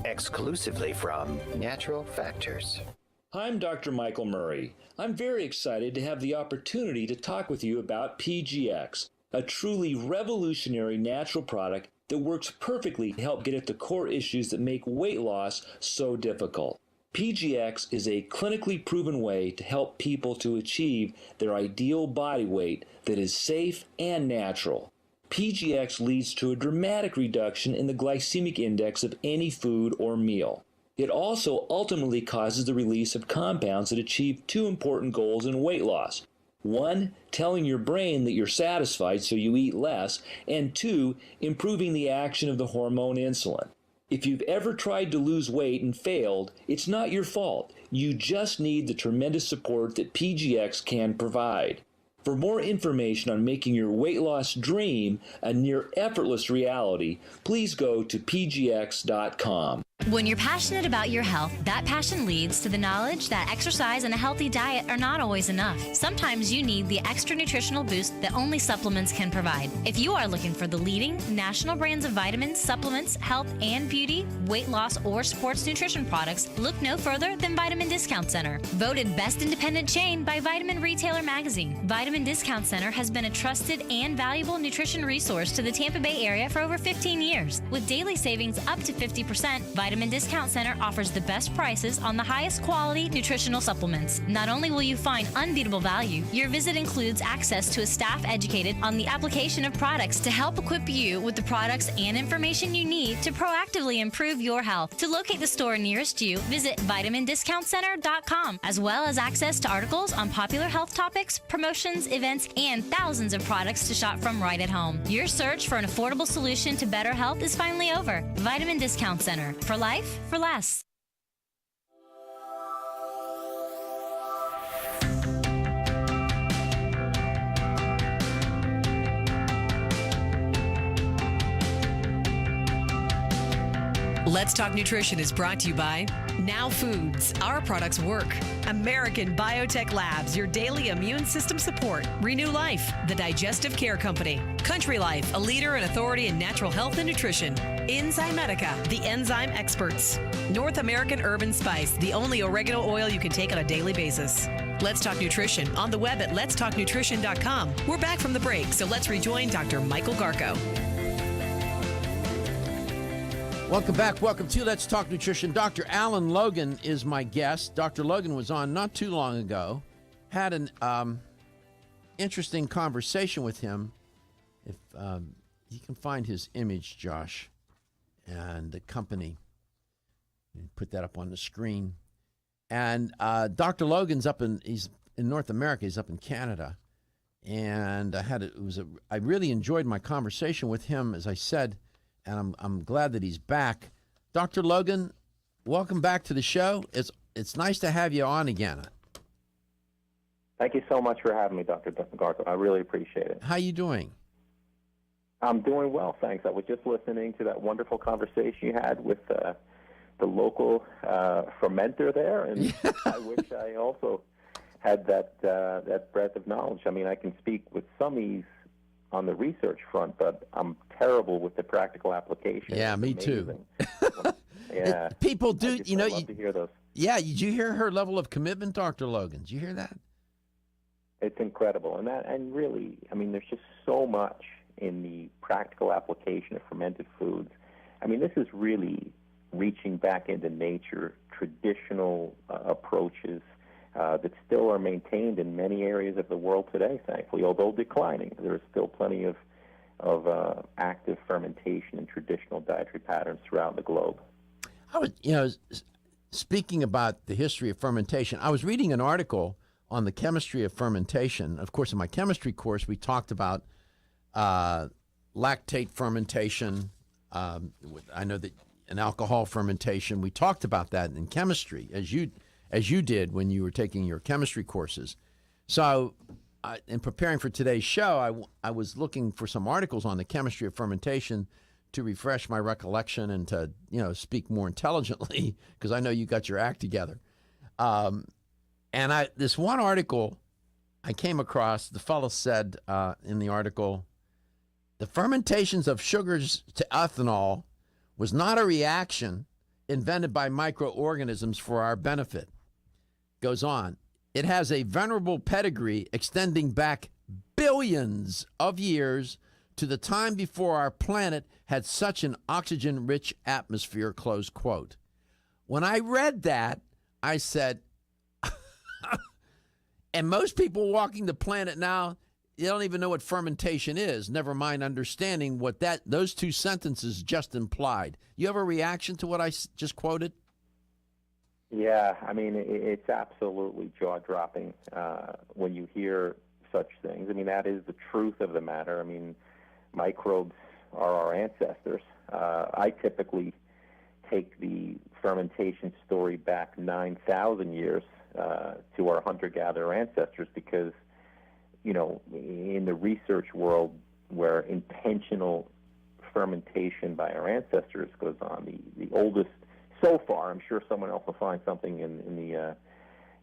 Exclusively from Natural Factors. I'm Dr. Michael Murray. I'm very excited to have the opportunity to talk with you about PGX, a truly revolutionary natural product that works perfectly to help get at the core issues that make weight loss so difficult. PGX is a clinically proven way to help people to achieve their ideal body weight that is safe and natural. PGX leads to a dramatic reduction in the glycemic index of any food or meal. It also ultimately causes the release of compounds that achieve 2 important goals in weight loss. 1, telling your brain that you're satisfied so you eat less, and 2, improving the action of the hormone insulin. If you've ever tried to lose weight and failed, it's not your fault. You just need the tremendous support that PGX can provide. For more information on making your weight loss dream a near effortless reality, please go to pgx.com. When you're passionate about your health, that passion leads to the knowledge that exercise and a healthy diet are not always enough. Sometimes you need the extra nutritional boost that only supplements can provide. If you are looking for the leading national brands of vitamins, supplements, health and beauty, weight loss, or sports nutrition products, look no further than Vitamin Discount Center. Voted Best Independent Chain by Vitamin Retailer Magazine, Vitamin Discount Center has been a trusted and valuable nutrition resource to the Tampa Bay area for over 15 years. With daily savings up to 50%, Vitamin Discount Center offers the best prices on the highest quality nutritional supplements. Not only will you find unbeatable value, your visit includes access to a staff educated on the application of products to help equip you with the products and information you need to proactively improve your health. To locate the store nearest you, visit vitamindiscountcenter.com, as well as access to articles on popular health topics, promotions, events, and thousands of products to shop from right at home. Your search for an affordable solution to better health is finally over. Vitamin Discount Center. For life, for less. Let's Talk Nutrition is brought to you by Now Foods. Our products work. American Biotech Labs, your daily immune system support. Renew Life, the digestive care company. Country Life, a leader and authority in natural health and nutrition. Enzymedica, the enzyme experts. North American Urban Spice, the only oregano oil you can take on a daily basis. Let's Talk Nutrition on the web at letstalknutrition.com. We're back from the break, so let's rejoin Dr. Michael Garko. Welcome back. Welcome to Let's Talk Nutrition. Dr. Alan Logan is my guest. Dr. Logan was on not too long ago. Had an interesting conversation with him. If you can find his image, Josh. and the company. Put that up on the screen. And Dr. Logan's he's in North America. He's up in Canada. And I really enjoyed my conversation with him, as I said, and I'm glad that he's back. Dr. Logan, welcome back to the show. It's nice to have you on again. Thank you so much for having me, Dr. Garko. I really appreciate it. How you doing? I'm doing well, thanks. I was just listening to that wonderful conversation you had with the local fermenter there, and I wish I also had that breadth of knowledge. I mean, I can speak with some ease on the research front, but I'm terrible with the practical application. Yeah, me too. Yeah, people do. I love to hear those. Yeah, did you hear her level of commitment, Dr. Logan? Did you hear that? It's incredible, and really, I mean, there's just so much in the practical application of fermented foods. I mean, this is really reaching back into nature, traditional approaches that still are maintained in many areas of the world today, thankfully, although declining. There is still plenty of active fermentation and traditional dietary patterns throughout the globe. Speaking about the history of fermentation, I was reading an article on the chemistry of fermentation. Of course, in my chemistry course, we talked about lactate fermentation. I know that in alcohol fermentation, we talked about that in chemistry, as you did when you were taking your chemistry courses. So in preparing for today's show, I was looking for some articles on the chemistry of fermentation to refresh my recollection and to speak more intelligently, because I know you got your act together. And this one article I came across, the fellow said in the article, the fermentations of sugars to ethanol was not a reaction invented by microorganisms for our benefit. Goes on, it has a venerable pedigree extending back billions of years to the time before our planet had such an oxygen-rich atmosphere, close quote. When I read that, I said, and most people walking the planet now, they don't even know what fermentation is, never mind understanding what those two sentences just implied. You have a reaction to what I just quoted? Yeah, I mean, it's absolutely jaw-dropping when you hear such things. I mean, that is the truth of the matter. I mean, microbes are our ancestors. I typically take the fermentation story back 9,000 years to our hunter-gatherer ancestors because, in the research world where intentional fermentation by our ancestors goes on, the oldest, so far, I'm sure someone else will find something in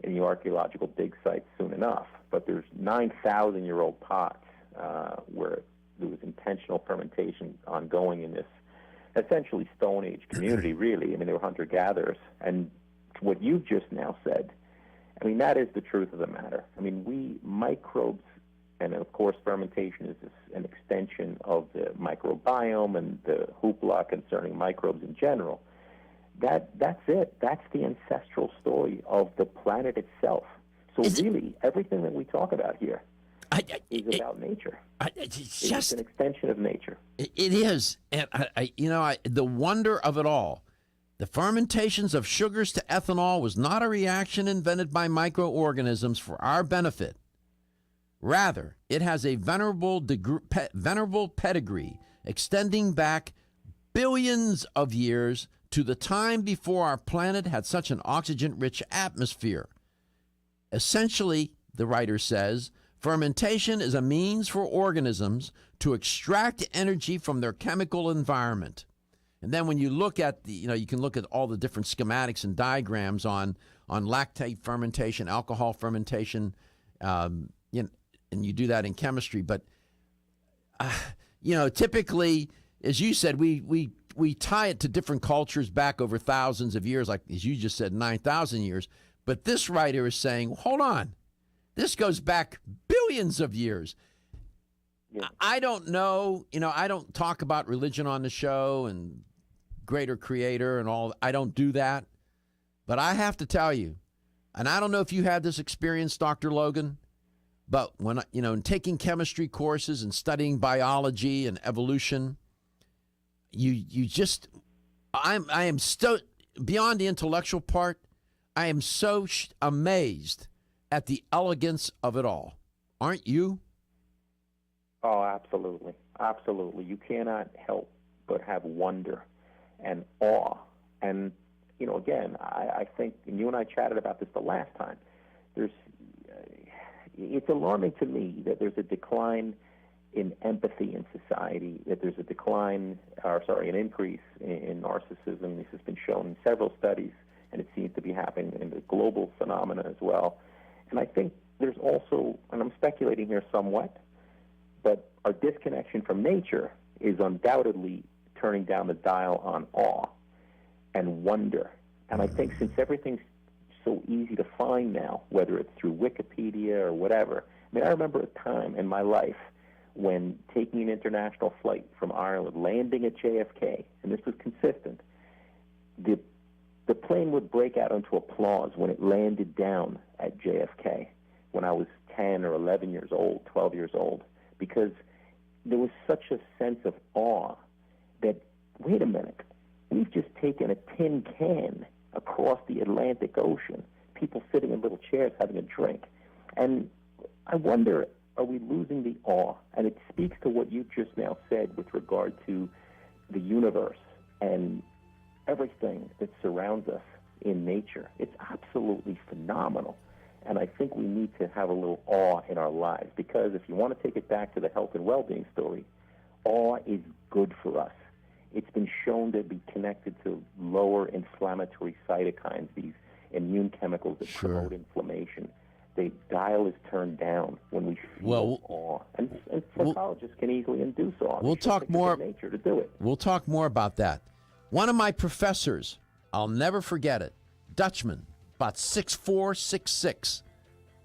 the archaeological dig sites soon enough, but there's 9,000-year-old pots where there was intentional fermentation ongoing in this essentially Stone Age community, really. I mean, they were hunter-gatherers. And what you just now said, I mean, that is the truth of the matter. I mean, microbes, and of course fermentation is an extension of the microbiome and the hoopla concerning microbes in general. That's it. That's the ancestral story of the planet itself. So really, everything that we talk about here is about nature. It's an extension of nature. It is. And, the wonder of it all, the fermentations of sugars to ethanol was not a reaction invented by microorganisms for our benefit. Rather, it has a venerable pedigree extending back billions of years to the time before our planet had such an oxygen-rich atmosphere. Essentially, the writer says, fermentation is a means for organisms to extract energy from their chemical environment. And then when you look at you can look at all the different schematics and diagrams on lactate fermentation, alcohol fermentation, and you do that in chemistry. But, typically, as you said, we tie it to different cultures back over thousands of years, like as you just said, 9,000 years. But this writer is saying, hold on, this goes back billions of years. Yeah. I don't know, I don't talk about religion on the show and greater creator and all. I don't do that. But I have to tell you, and I don't know if you had this experience, Dr. Logan, but when, in taking chemistry courses and studying biology and evolution, you just, I am so beyond the intellectual part. I am so amazed at the elegance of it all. Aren't you? Oh, absolutely. Absolutely. You cannot help but have wonder and awe. And, you know, again, I think, and you and I chatted about this the last time, it's alarming to me that there's a decline in empathy in society, that there's an increase in narcissism. This has been shown in several studies, and it seems to be happening in the global phenomena as well. And I think there's also, and I'm speculating here somewhat, but our disconnection from nature is undoubtedly turning down the dial on awe and wonder. And I think since everything's so easy to find now, whether it's through Wikipedia or whatever, I mean, I remember a time in my life when taking an international flight from Ireland, landing at JFK, and this was consistent, the plane would break out into applause when it landed down at JFK when I was 10 or 11 years old, 12 years old, because there was such a sense of awe that, wait a minute, we've just taken a tin can across the Atlantic Ocean, people sitting in little chairs having a drink. And I wonder, are we losing the awe? And it speaks to what you just now said with regard to the universe and everything that surrounds us in nature. It's absolutely phenomenal. And I think we need to have a little awe in our lives, because if you want to take it back to the health and well-being story, awe is good for us. It's been shown to be connected to lower inflammatory cytokines, these immune chemicals that promote inflammation. The dial is turned down when we feel awe. And psychologists can easily induce awe. We'll talk more. Nature to do it. We'll talk more about that. One of my professors, I'll never forget it, Dutchman, about 6'4", 6'6",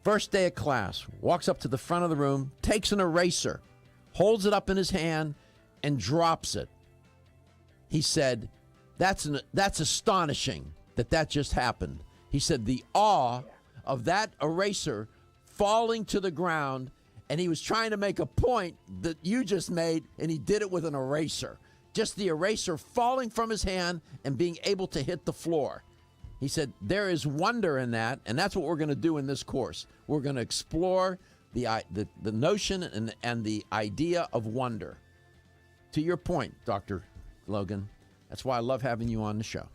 first day of class, walks up to the front of the room, takes an eraser, holds it up in his hand, and drops it. He said, that's astonishing that just happened. He said the awe of that eraser falling to the ground, and he was trying to make a point that you just made, and he did it with an eraser. Just the eraser falling from his hand and being able to hit the floor. He said there is wonder in that, and that's what we're going to do in this course. We're going to explore the notion and the idea of wonder. To your point, Dr. Logan, that's why I love having you on the show.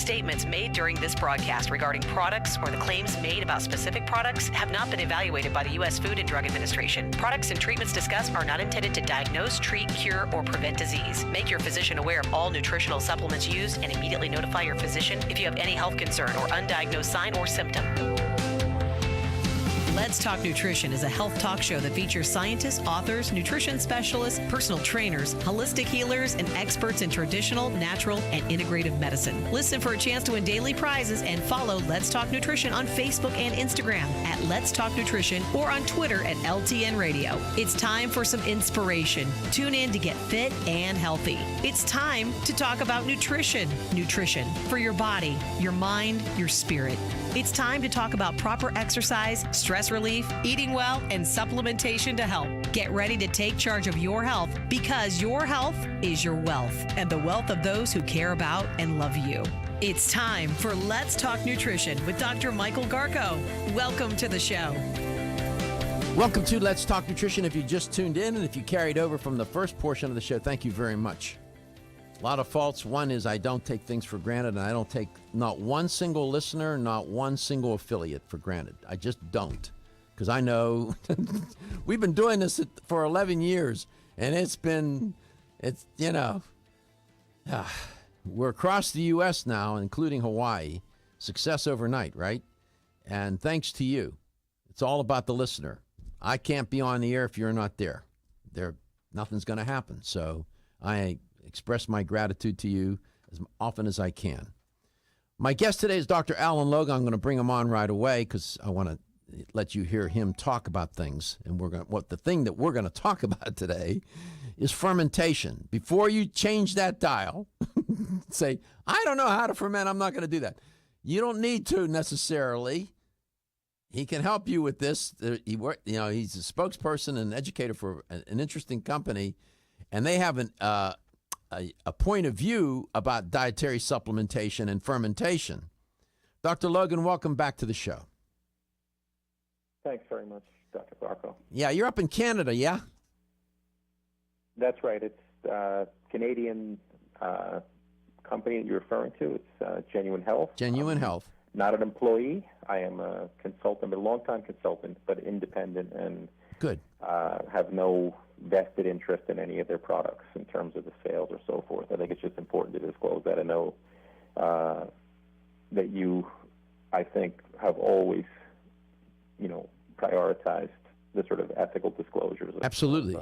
Statements made during this broadcast regarding products or the claims made about specific products have not been evaluated by the U.S. Food and Drug Administration. Products and treatments discussed are not intended to diagnose, treat, cure, or prevent disease. Make your physician aware of all nutritional supplements used and immediately notify your physician if you have any health concern or undiagnosed sign or symptom. Let's Talk Nutrition is a health talk show that features scientists, authors, nutrition specialists, personal trainers, holistic healers, and experts in traditional, natural, and integrative medicine. Listen for a chance to win daily prizes and follow Let's Talk Nutrition on Facebook and Instagram at Let's Talk Nutrition or on Twitter at LTN Radio. It's time for some inspiration. Tune in to get fit and healthy. It's time to talk about nutrition. Nutrition for your body, your mind, your spirit. It's time to talk about proper exercise, stress relief, eating well, and supplementation to help. Get ready to take charge of your health because your health is your wealth and the wealth of those who care about and love you. It's time for Let's Talk Nutrition with Dr. Michael Garko. Welcome to the show. Welcome to Let's Talk Nutrition. If you just tuned in and if you carried over from the first portion of the show, thank you very much. A lot of faults. One is I don't take things for granted, and I don't take not one single listener, not one single affiliate for granted. I just don't, because I know we've been doing this for 11 years, and we're across the U.S. now, including Hawaii. Success overnight, right? And thanks to you. It's all about the listener. I can't be on the air if you're not there. Nothing's going to happen. So I express my gratitude to you as often as I can. My guest today is Dr. Alan Logan. I'm going to bring him on right away because I want to let you hear him talk about things. And the thing that we're going to talk about today is fermentation. Before you change that dial, say, I don't know how to ferment. I'm not going to do that. You don't need to necessarily. He can help you with this. He's a spokesperson and educator for an interesting company, and they have a point of view about dietary supplementation and fermentation. Dr. Logan, welcome back to the show. Thanks very much, Dr. Garko. Yeah, you're up in Canada, yeah? That's right. It's a Canadian company that you're referring to. It's Genuine Health. Genuine Health. Not an employee. I am a consultant, a long-time consultant, but independent and good. Have no vested interest in any of their products in terms of the sales or so forth. I think it's just important to disclose that. I know that you, I think, have always, prioritized the sort of ethical disclosures. Absolutely.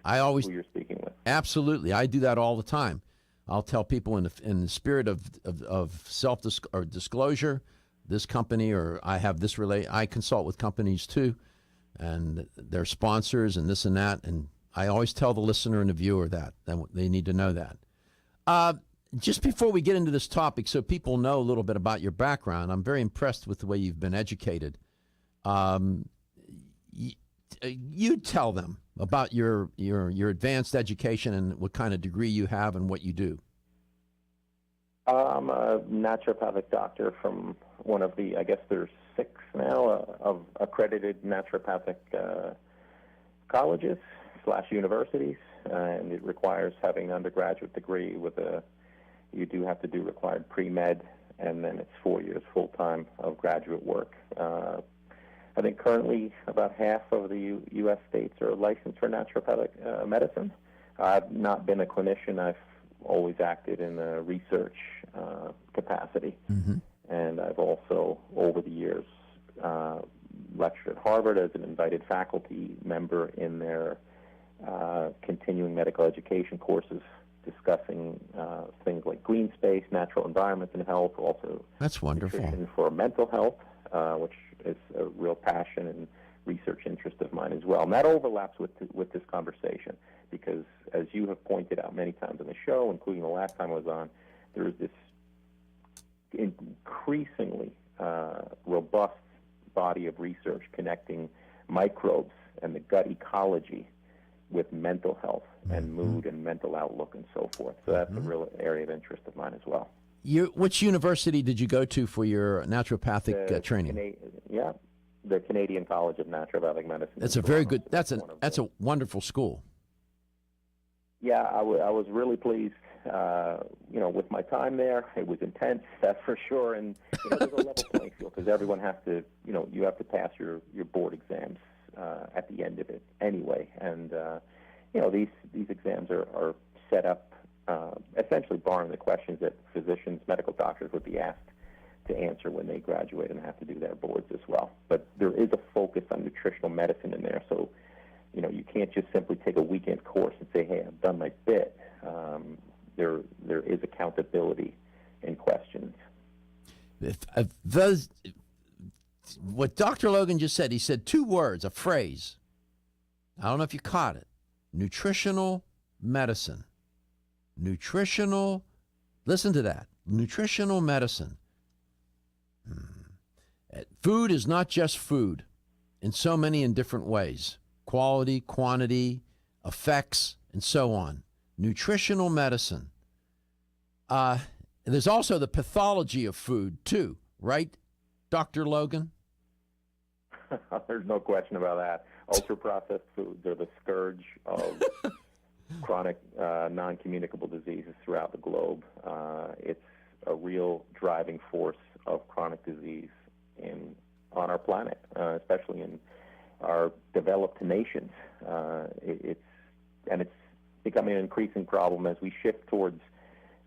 I always who you're speaking with. Absolutely. I do that all the time. I'll tell people in the spirit of self-disclosure, this company or I have this I consult with companies too, and their sponsors and this and that, and I always tell the listener and the viewer that they need to know that. Just before we get into this topic, so people know a little bit about your background, I'm very impressed with the way you've been educated. You tell them about your advanced education and what kind of degree you have and what you do. I'm a naturopathic doctor from one of the, I guess there's 6 now, of accredited naturopathic colleges / universities, and it requires having an undergraduate degree you do have to do required pre-med, and then it's 4 years full-time of graduate work. I think currently about half of the U.S. states are licensed for naturopathic medicine. I've not been a clinician. I've always acted in a research capacity. Mm-hmm. And I've also, over the years, lectured at Harvard as an invited faculty member in their continuing medical education courses, discussing things like green space, natural environments and health, also that's wonderful. Nutrition for mental health, which is a real passion and research interest of mine as well. And that overlaps with this conversation because, as you have pointed out many times on the show, including the last time I was on, there is this increasingly robust body of research connecting microbes and the gut ecology with mental health and mood and mental outlook and so forth. So that's a real area of interest of mine as well. Which university did you go to for your naturopathic training? The Canadian College of Naturopathic Medicine. That's a very good. That's a wonderful school. Yeah, I was really pleased with my time there, it was intense, that's for sure. And there's a level playing field because everyone has to, you have to pass your board exams at the end of it anyway. And these exams are set up essentially barring the questions that physicians, medical doctors would be asked to answer when they graduate and have to do their boards as well. But there is a focus on nutritional medicine in there, so you can't just simply take a weekend course and say, hey, I've done my bit. There is accountability in questions. What Dr. Logan just said, he said two words, a phrase. I don't know if you caught it. Nutritional medicine. Listen to that. Nutritional medicine. Food is not just food in so many and different ways. Quality, quantity, effects, and so on. Nutritional medicine. There's also the pathology of food, too, right, Dr. Logan? There's no question about that. Ultra-processed foods are the scourge of chronic non-communicable diseases throughout the globe. It's a real driving force of chronic disease on our planet, especially in our developed nations. It's becoming an increasing problem as we shift towards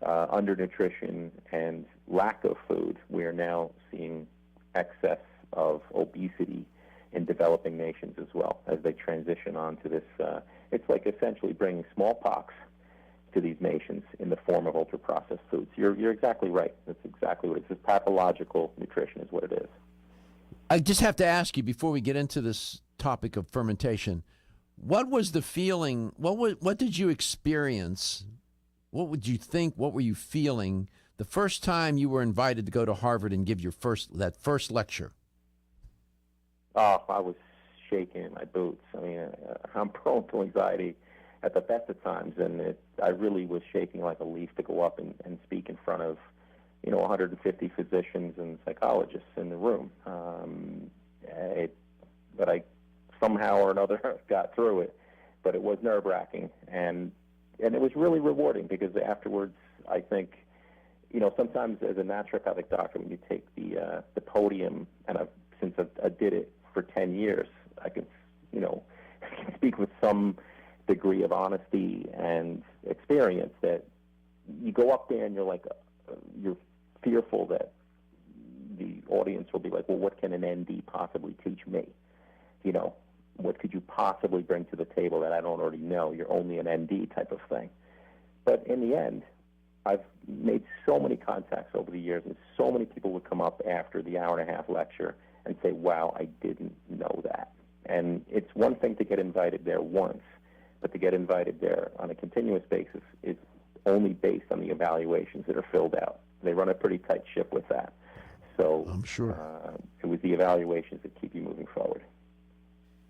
undernutrition and lack of food. We are now seeing excess of obesity in developing nations as well as they transition on to this. It's like essentially bringing smallpox to these nations in the form of ultra-processed foods. You're exactly right. That's exactly what it is. Pathological nutrition is what it is. I just have to ask you before we get into this topic of fermentation, what was the feeling? What did you experience? What would you think? What were you feeling the first time you were invited to go to Harvard and give your first lecture? Oh, I was shaking in my boots. I mean, I'm prone to anxiety at the best of times, and I really was shaking like a leaf to go up and speak in front of 150 physicians and psychologists in the room. But I somehow or another got through it. But it was nerve-wracking, and it was really rewarding because afterwards, I think, sometimes as a naturopathic doctor, when you take the podium, and since I did it for 10 years, I can speak with some degree of honesty and experience that you go up there and you're fearful that the audience will be like, well, what can an ND possibly teach me? What could you possibly bring to the table that I don't already know? You're only an ND type of thing. But in the end, I've made so many contacts over the years, and so many people would come up after the hour-and-a-half lecture and say, wow, I didn't know that. And it's one thing to get invited there once, but to get invited there on a continuous basis is only based on the evaluations that are filled out. They run a pretty tight ship with that. So I'm sure it was the evaluations that keep you moving forward.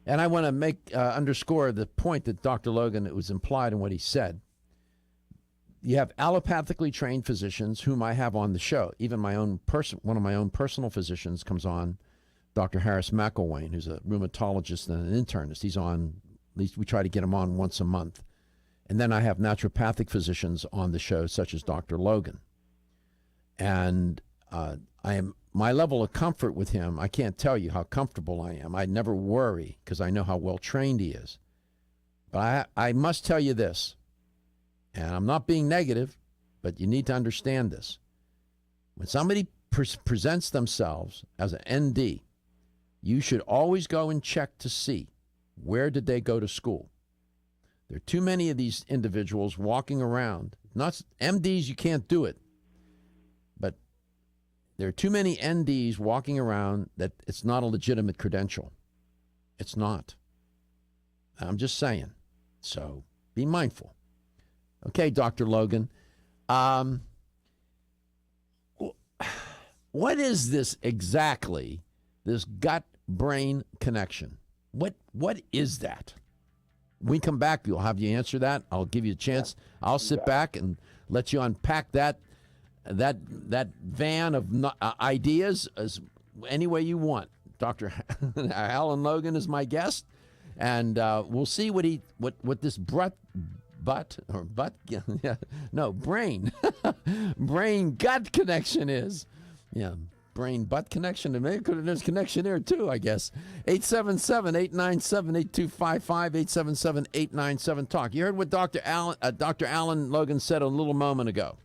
And I want to underscore the point that Dr. Logan, it was implied in what he said. You have allopathically trained physicians whom I have on the show. Even one of my own personal physicians comes on, Dr. Harris McElwain, who's a rheumatologist and an internist. He's on, at least we try to get him on once a month. And then I have naturopathic physicians on the show, such as Dr. Logan. And my level of comfort with him, I can't tell you how comfortable I am. I never worry because I know how well trained he is. But I must tell you this, and I'm not being negative, but you need to understand this. When somebody presents themselves as an ND, you should always go and check to see where did they go to school. There are too many of these individuals walking around. Not MDs, you can't do it. But there are too many NDs walking around that it's not a legitimate credential. It's not. I'm just saying. So be mindful. Okay, Dr. Logan. What is this exactly, this gut-brain connection? What is that? When we come back, we'll have you answer that. I'll give you a chance. Yeah, I'll sit back and let you unpack that van of ideas as any way you want. Dr. Alan Logan is my guest, and we'll see what this butt, yeah, no, brain, brain-gut connection is. Yeah, brain-butt connection, and maybe there's connection there too, I guess. 877-897-8255, 877-897-TALK. You heard what Dr. Alan Logan said a little moment ago.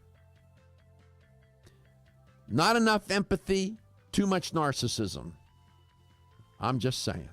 Not enough empathy, too much narcissism. I'm just saying.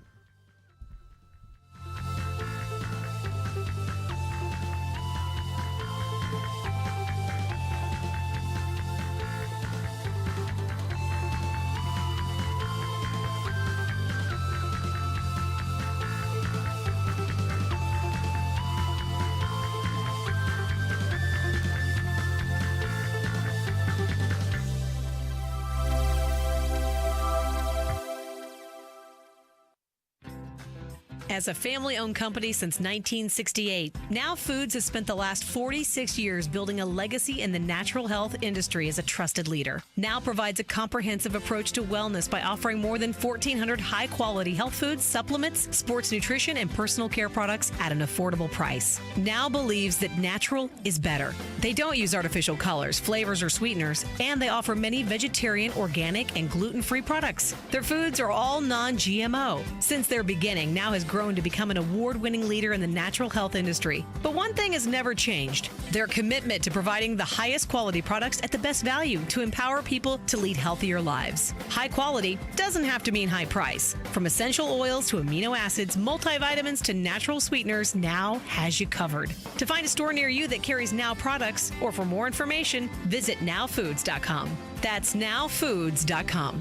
As a family-owned company since 1968, Now Foods has spent the last 46 years building a legacy in the natural health industry as a trusted leader. Now provides a comprehensive approach to wellness by offering more than 1,400 high-quality health foods, supplements, sports nutrition, and personal care products at an affordable price. Now believes that natural is better. They don't use artificial colors, flavors, or sweeteners, and they offer many vegetarian, organic, and gluten-free products. Their foods are all non-GMO. Since their beginning, Now has grown to become an award-winning leader in the natural health industry. But one thing has never changed: their commitment to providing the highest quality products at the best value to empower people to lead healthier lives. High quality doesn't have to mean high price. From essential oils to amino acids, multivitamins to natural sweeteners, Now has you covered. To find a store near you that carries Now products, or for more information, visit nowfoods.com. That's nowfoods.com.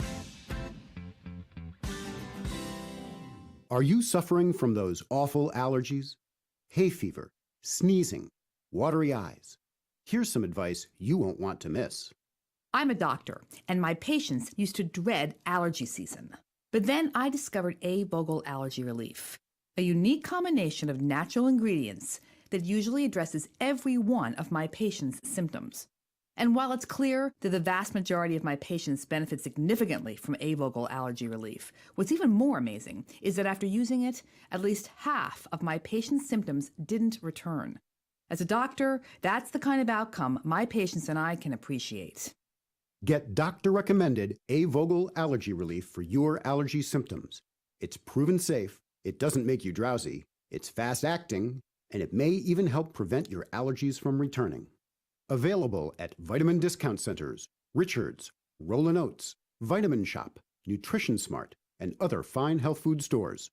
Are you suffering from those awful allergies? Hay fever, sneezing, watery eyes? Here's some advice you won't want to miss. I'm a doctor, and my patients used to dread allergy season. But then I discovered A. Vogel Allergy Relief, a unique combination of natural ingredients that usually addresses every one of my patients' symptoms. And while it's clear that the vast majority of my patients benefit significantly from A. Vogel Allergy Relief, what's even more amazing is that after using it, at least half of my patients' symptoms didn't return. As a doctor, that's the kind of outcome my patients and I can appreciate. Get doctor-recommended A. Vogel Allergy Relief for your allergy symptoms. It's proven safe, it doesn't make you drowsy, it's fast-acting, and it may even help prevent your allergies from returning. Available at vitamin discount centers, Richards, Rollin' Oats, Vitamin Shop, Nutrition Smart, and other fine health food stores.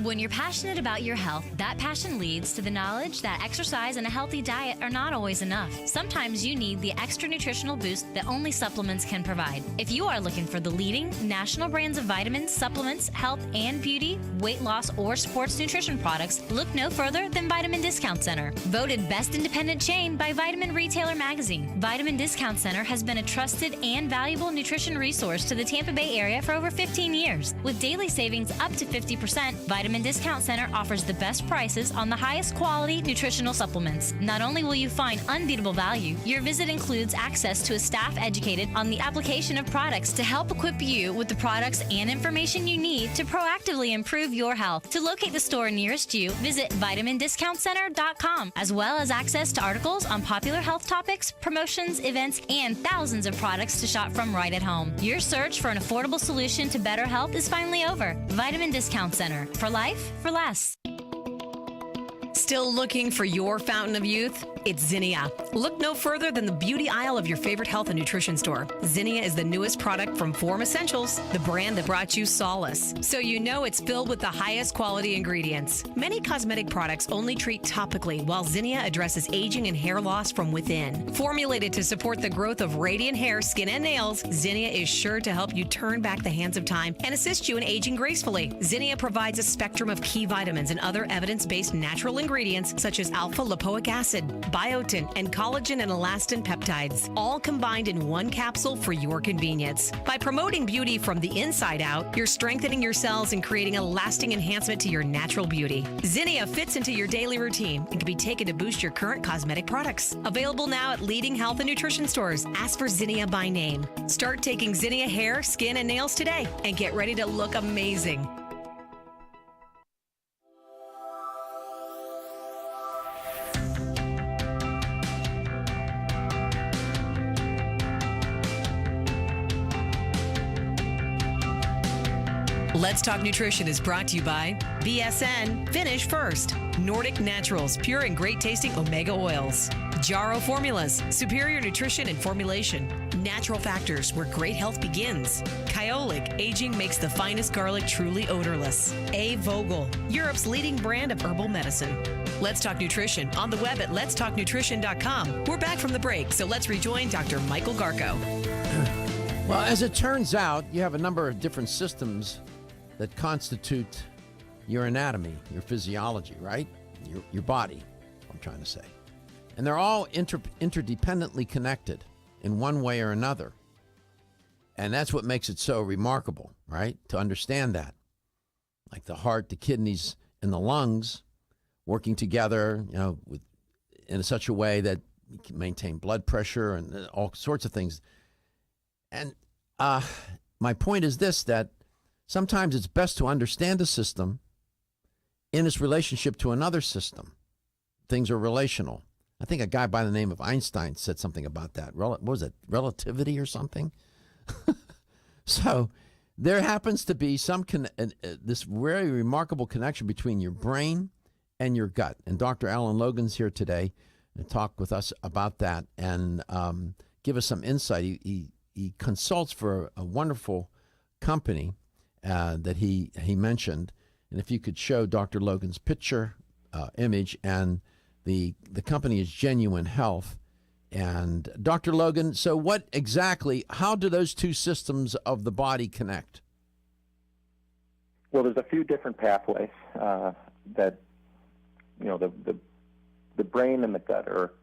When you're passionate about your health, that passion leads to the knowledge that exercise and a healthy diet are not always enough. Sometimes you need the extra nutritional boost that only supplements can provide. If you are looking for the leading national brands of vitamins, supplements, health and beauty, weight loss, or sports nutrition products, look no further than Vitamin Discount Center. Voted best independent chain by Vitamin Retailer Magazine, Vitamin Discount Center has been a trusted and valuable nutrition resource to the Tampa Bay area for over 15 years. With daily savings up to 50%, Vitamin Discount Center offers the best prices on the highest quality nutritional supplements. Not only will you find unbeatable value, your visit includes access to a staff educated on the application of products to help equip you with the products and information you need to proactively improve your health. To locate the store nearest you, visit vitamindiscountcenter.com, as well as access to articles on popular health topics, promotions, events, and thousands of products to shop from right at home. Your search for an affordable solution to better health is finally over. Vitamin Discount Center. For life, for less. Still looking for your fountain of youth? It's Zinnia. Look no further than the beauty aisle of your favorite health and nutrition store. Zinnia is the newest product from Form Essentials, the brand that brought you solace. So you know it's filled with the highest quality ingredients. Many cosmetic products only treat topically, while Zinnia addresses aging and hair loss from within. Formulated to support the growth of radiant hair, skin, and nails, Zinnia is sure to help you turn back the hands of time and assist you in aging gracefully. Zinnia provides a spectrum of key vitamins and other evidence-based natural ingredients such as alpha-lipoic acid, biotin, and collagen and elastin peptides, all combined in one capsule for your convenience. By promoting beauty from the inside out, you're strengthening your cells and creating a lasting enhancement to your natural beauty. Zinnia fits into your daily routine and can be taken to boost your current cosmetic products. Available now at leading health and nutrition stores. Ask for Zinnia by name. Start taking Zinnia hair, skin, and nails today and get ready to look amazing. Let's Talk Nutrition is brought to you by BSN, Finish First, Nordic Naturals, pure and great tasting omega oils, Jarrow Formulas, superior nutrition and formulation, Natural Factors, where great health begins, Kyolic, aging makes the finest garlic truly odorless, A. Vogel, Europe's leading brand of herbal medicine. Let's Talk Nutrition on the web at letstalknutrition.com. We're back from the break, so let's rejoin Dr. Michael Garko. Well, as it turns out, you have a number of different systems that constitute your anatomy, your physiology, right? Your body, I'm trying to say. And they're all interdependently connected in one way or another. And that's what makes it so remarkable, right? To understand that. Like the heart, the kidneys, and the lungs working together, in such a way that you can maintain blood pressure and all sorts of things. And my point is this, that sometimes it's best to understand a system in its relationship to another system. Things are relational. I think a guy by the name of Einstein said something about that. What was it? Relativity or something? So there happens to be this very remarkable connection between your brain and your gut. And Dr. Alan Logan's here today to talk with us about that and give us some insight. He consults for a wonderful company that he mentioned. And if you could show Dr. Logan's picture, image, and the company is Genuine Health. And Dr. Logan, so how do those two systems of the body connect? Well, there's a few different pathways that, the brain and the gut are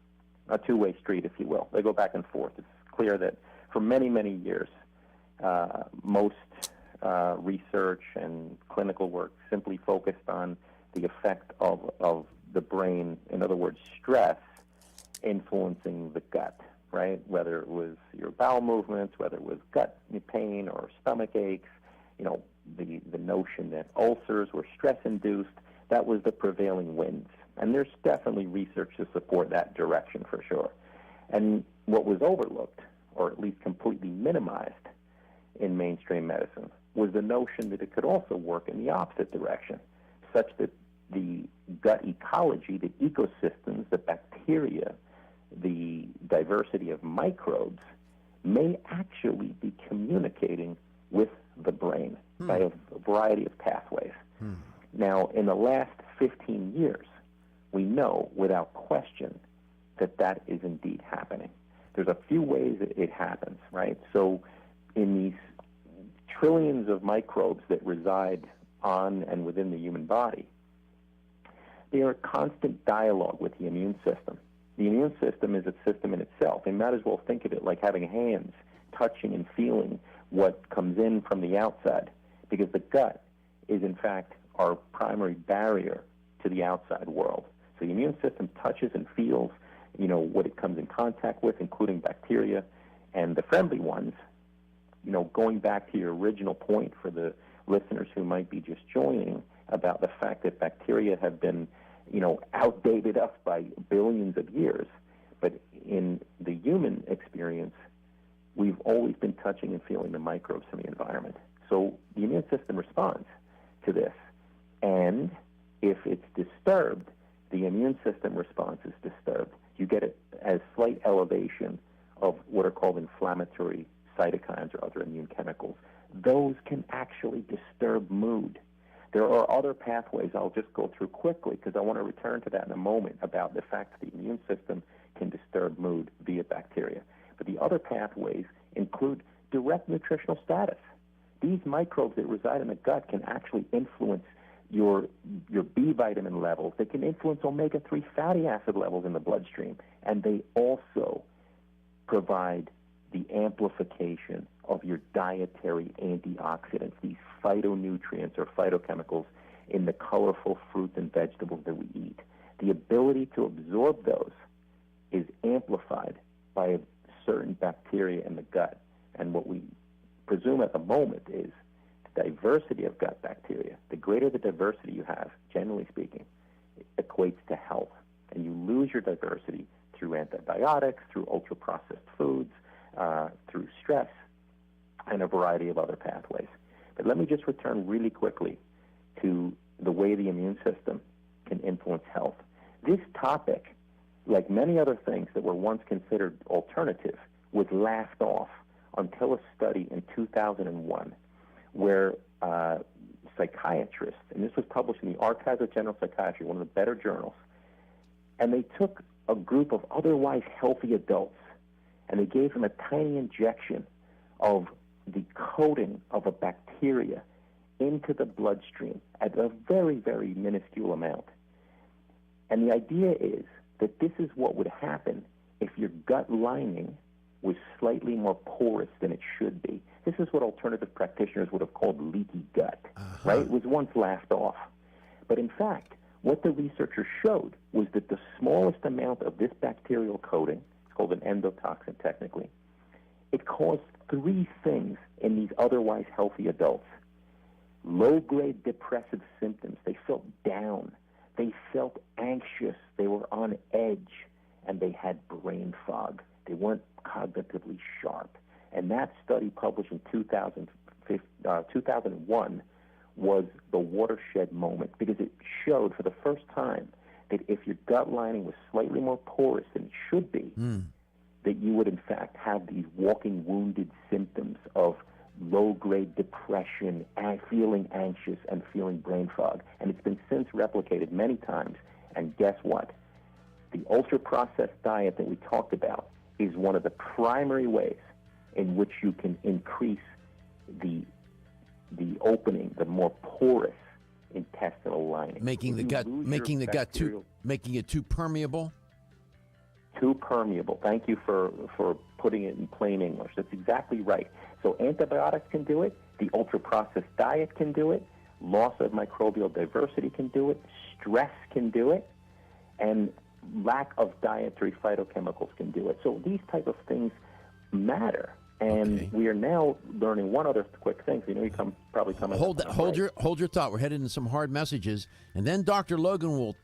a two-way street, if you will. They go back and forth. It's clear that for many, many years, most research and clinical work simply focused on the effect of the brain, in other words, stress, influencing the gut, right? Whether it was your bowel movements, whether it was gut pain or stomach aches, the notion that ulcers were stress-induced, that was the prevailing winds. And there's definitely research to support that direction for sure. And what was overlooked, or at least completely minimized in mainstream medicine, was the notion that it could also work in the opposite direction, such that the gut ecology, the ecosystems, the bacteria, the diversity of microbes may actually be communicating with the brain by a variety of pathways. Now, in the last 15 years, we know without question that is indeed happening. There's a few ways that it happens, right? So in these trillions of microbes that reside on and within the human body, they are in constant dialogue with the immune system. The immune system is a system in itself. You might as well think of it like having hands touching and feeling what comes in from the outside, because the gut is, in fact, our primary barrier to the outside world. So the immune system touches and feels, what it comes in contact with, including bacteria, and the friendly ones, going back to your original point for the listeners who might be just joining about the fact that bacteria have been, outdated us by billions of years. But in the human experience, we've always been touching and feeling the microbes from the environment. So the immune system responds to this. And if it's disturbed, the immune system response is disturbed. You get it as slight elevation of what are called inflammatory cytokines or other immune chemicals. Those can actually disturb mood. There are other pathways I'll just go through quickly because I want to return to that in a moment about the fact that the immune system can disturb mood via bacteria. But the other pathways include direct nutritional status. These microbes that reside in the gut can actually influence your B vitamin levels. They can influence omega-3 fatty acid levels in the bloodstream. And they also provide the amplification of your dietary antioxidants, these phytonutrients or phytochemicals in the colorful fruits and vegetables that we eat. The ability to absorb those is amplified by a certain bacteria in the gut. And what we presume at the moment is the diversity of gut bacteria. The greater the diversity you have, generally speaking, it equates to health. And you lose your diversity through antibiotics, through ultra-processed foods, through stress, and a variety of other pathways. But let me just return really quickly to the way the immune system can influence health. This topic, like many other things that were once considered alternative, was laughed off until a study in 2001 where psychiatrists, and this was published in the Archives of General Psychiatry, one of the better journals, and they took a group of otherwise healthy adults and they gave them a tiny injection of the coating of a bacteria into the bloodstream at a very, very minuscule amount. And the idea is that this is what would happen if your gut lining was slightly more porous than it should be. This is what alternative practitioners would have called leaky gut, right? It was once laughed off. But in fact, what the researchers showed was that the smallest amount of this bacterial coating, it's called an endotoxin technically, it caused three things in these otherwise healthy adults. Low-grade depressive symptoms. They felt down. They felt anxious. They were on edge. And they had brain fog. They weren't cognitively sharp. And that study, published in 2001, was the watershed moment because it showed for the first time that if your gut lining was slightly more porous than it should be, that you would in fact have these walking wounded symptoms of low-grade depression, and feeling anxious, and feeling brain fog. And it's been since replicated many times. And guess what? The ultra-processed diet that we talked about is one of the primary ways in which you can increase the opening, the more porous intestinal lining, making it too permeable. Too permeable. Thank you for putting it in plain English. That's exactly right. So antibiotics can do it. The ultra-processed diet can do it. Loss of microbial diversity can do it. Stress can do it. And lack of dietary phytochemicals can do it. So these type of things matter. And we are now learning one other quick thing. So you probably coming. Hold your thought. We're headed into some hard messages, and then Dr. Logan will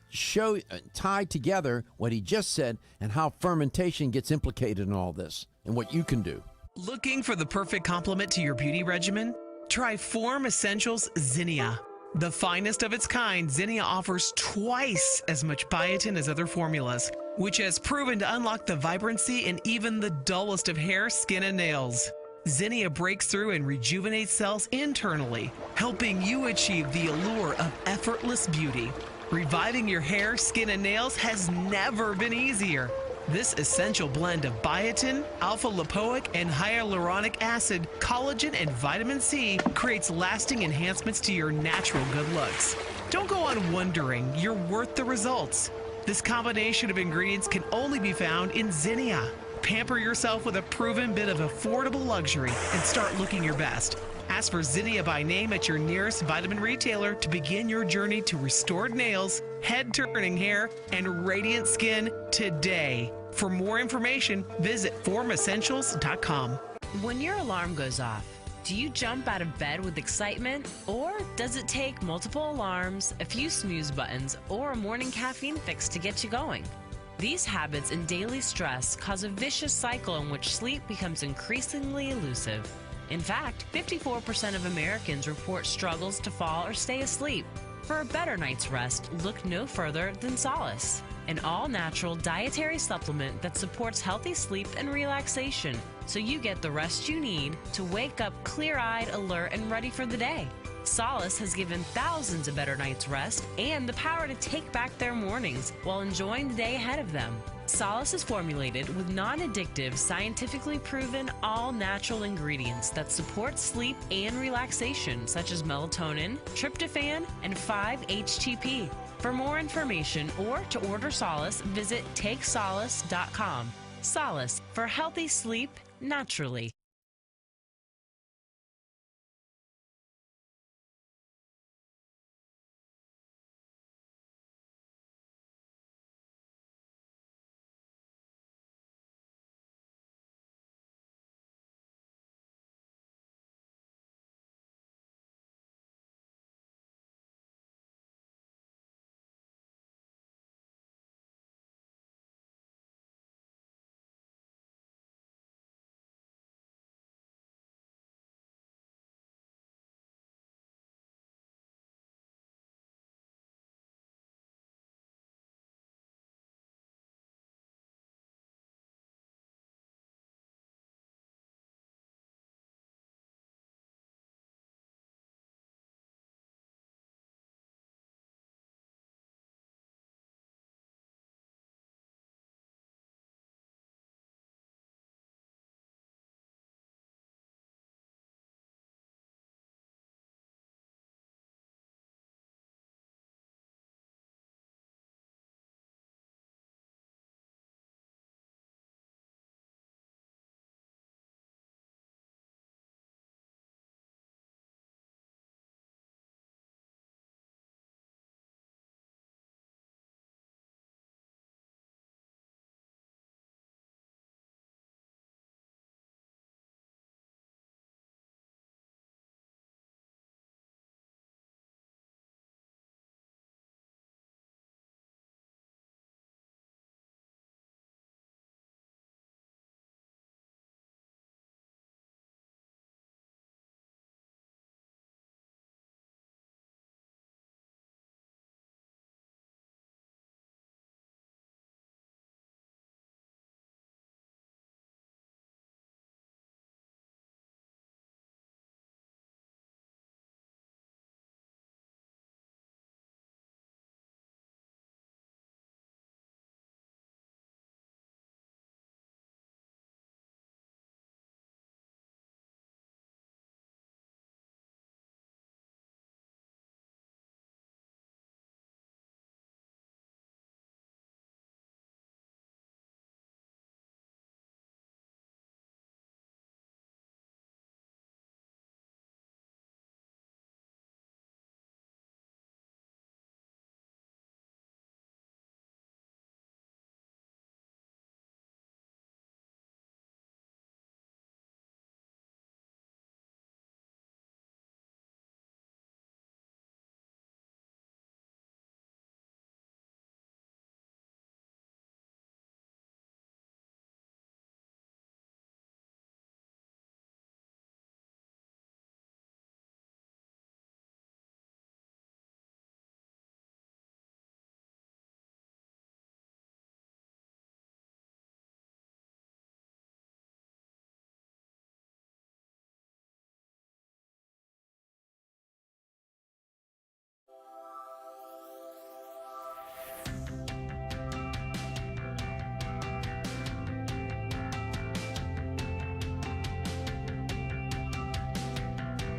tie together what he just said and how fermentation gets implicated in all this and what you can do. Looking for the perfect complement to your beauty regimen? Try Form Essentials Zinnia. The finest of its kind, Zinnia offers twice as much biotin as other formulas, which has proven to unlock the vibrancy in even the dullest of hair, skin, and nails. Zinnia breaks through and rejuvenates cells internally, helping you achieve the allure of effortless beauty. Reviving your hair, skin, and nails has never been easier. This essential blend of biotin, alpha-lipoic, and hyaluronic acid, collagen, and vitamin C creates lasting enhancements to your natural good looks. Don't go on wondering. You're worth the results. This combination of ingredients can only be found in Zinnia. Pamper yourself with a proven bit of affordable luxury and start looking your best. Ask for Zinnia by name at your nearest vitamin retailer to begin your journey to restored nails, head-turning hair, and radiant skin today. For more information, visit formessentials.com. When your alarm goes off, do you jump out of bed with excitement? Or does it take multiple alarms, a few snooze buttons, or a morning caffeine fix to get you going? These habits and daily stress cause a vicious cycle in which sleep becomes increasingly elusive. In fact, 54% of Americans report struggles to fall or stay asleep. For a better night's rest, look no further than Solace, an all-natural dietary supplement that supports healthy sleep and relaxation, so you get the rest you need to wake up clear-eyed, alert, and ready for the day. Solace has given thousands a better night's rest and the power to take back their mornings while enjoying the day ahead of them. Solace is formulated with non-addictive, scientifically proven, all-natural ingredients that support sleep and relaxation, such as melatonin, tryptophan, and 5-HTP. For more information or to order Solace, visit takesolace.com. Solace, for healthy sleep naturally.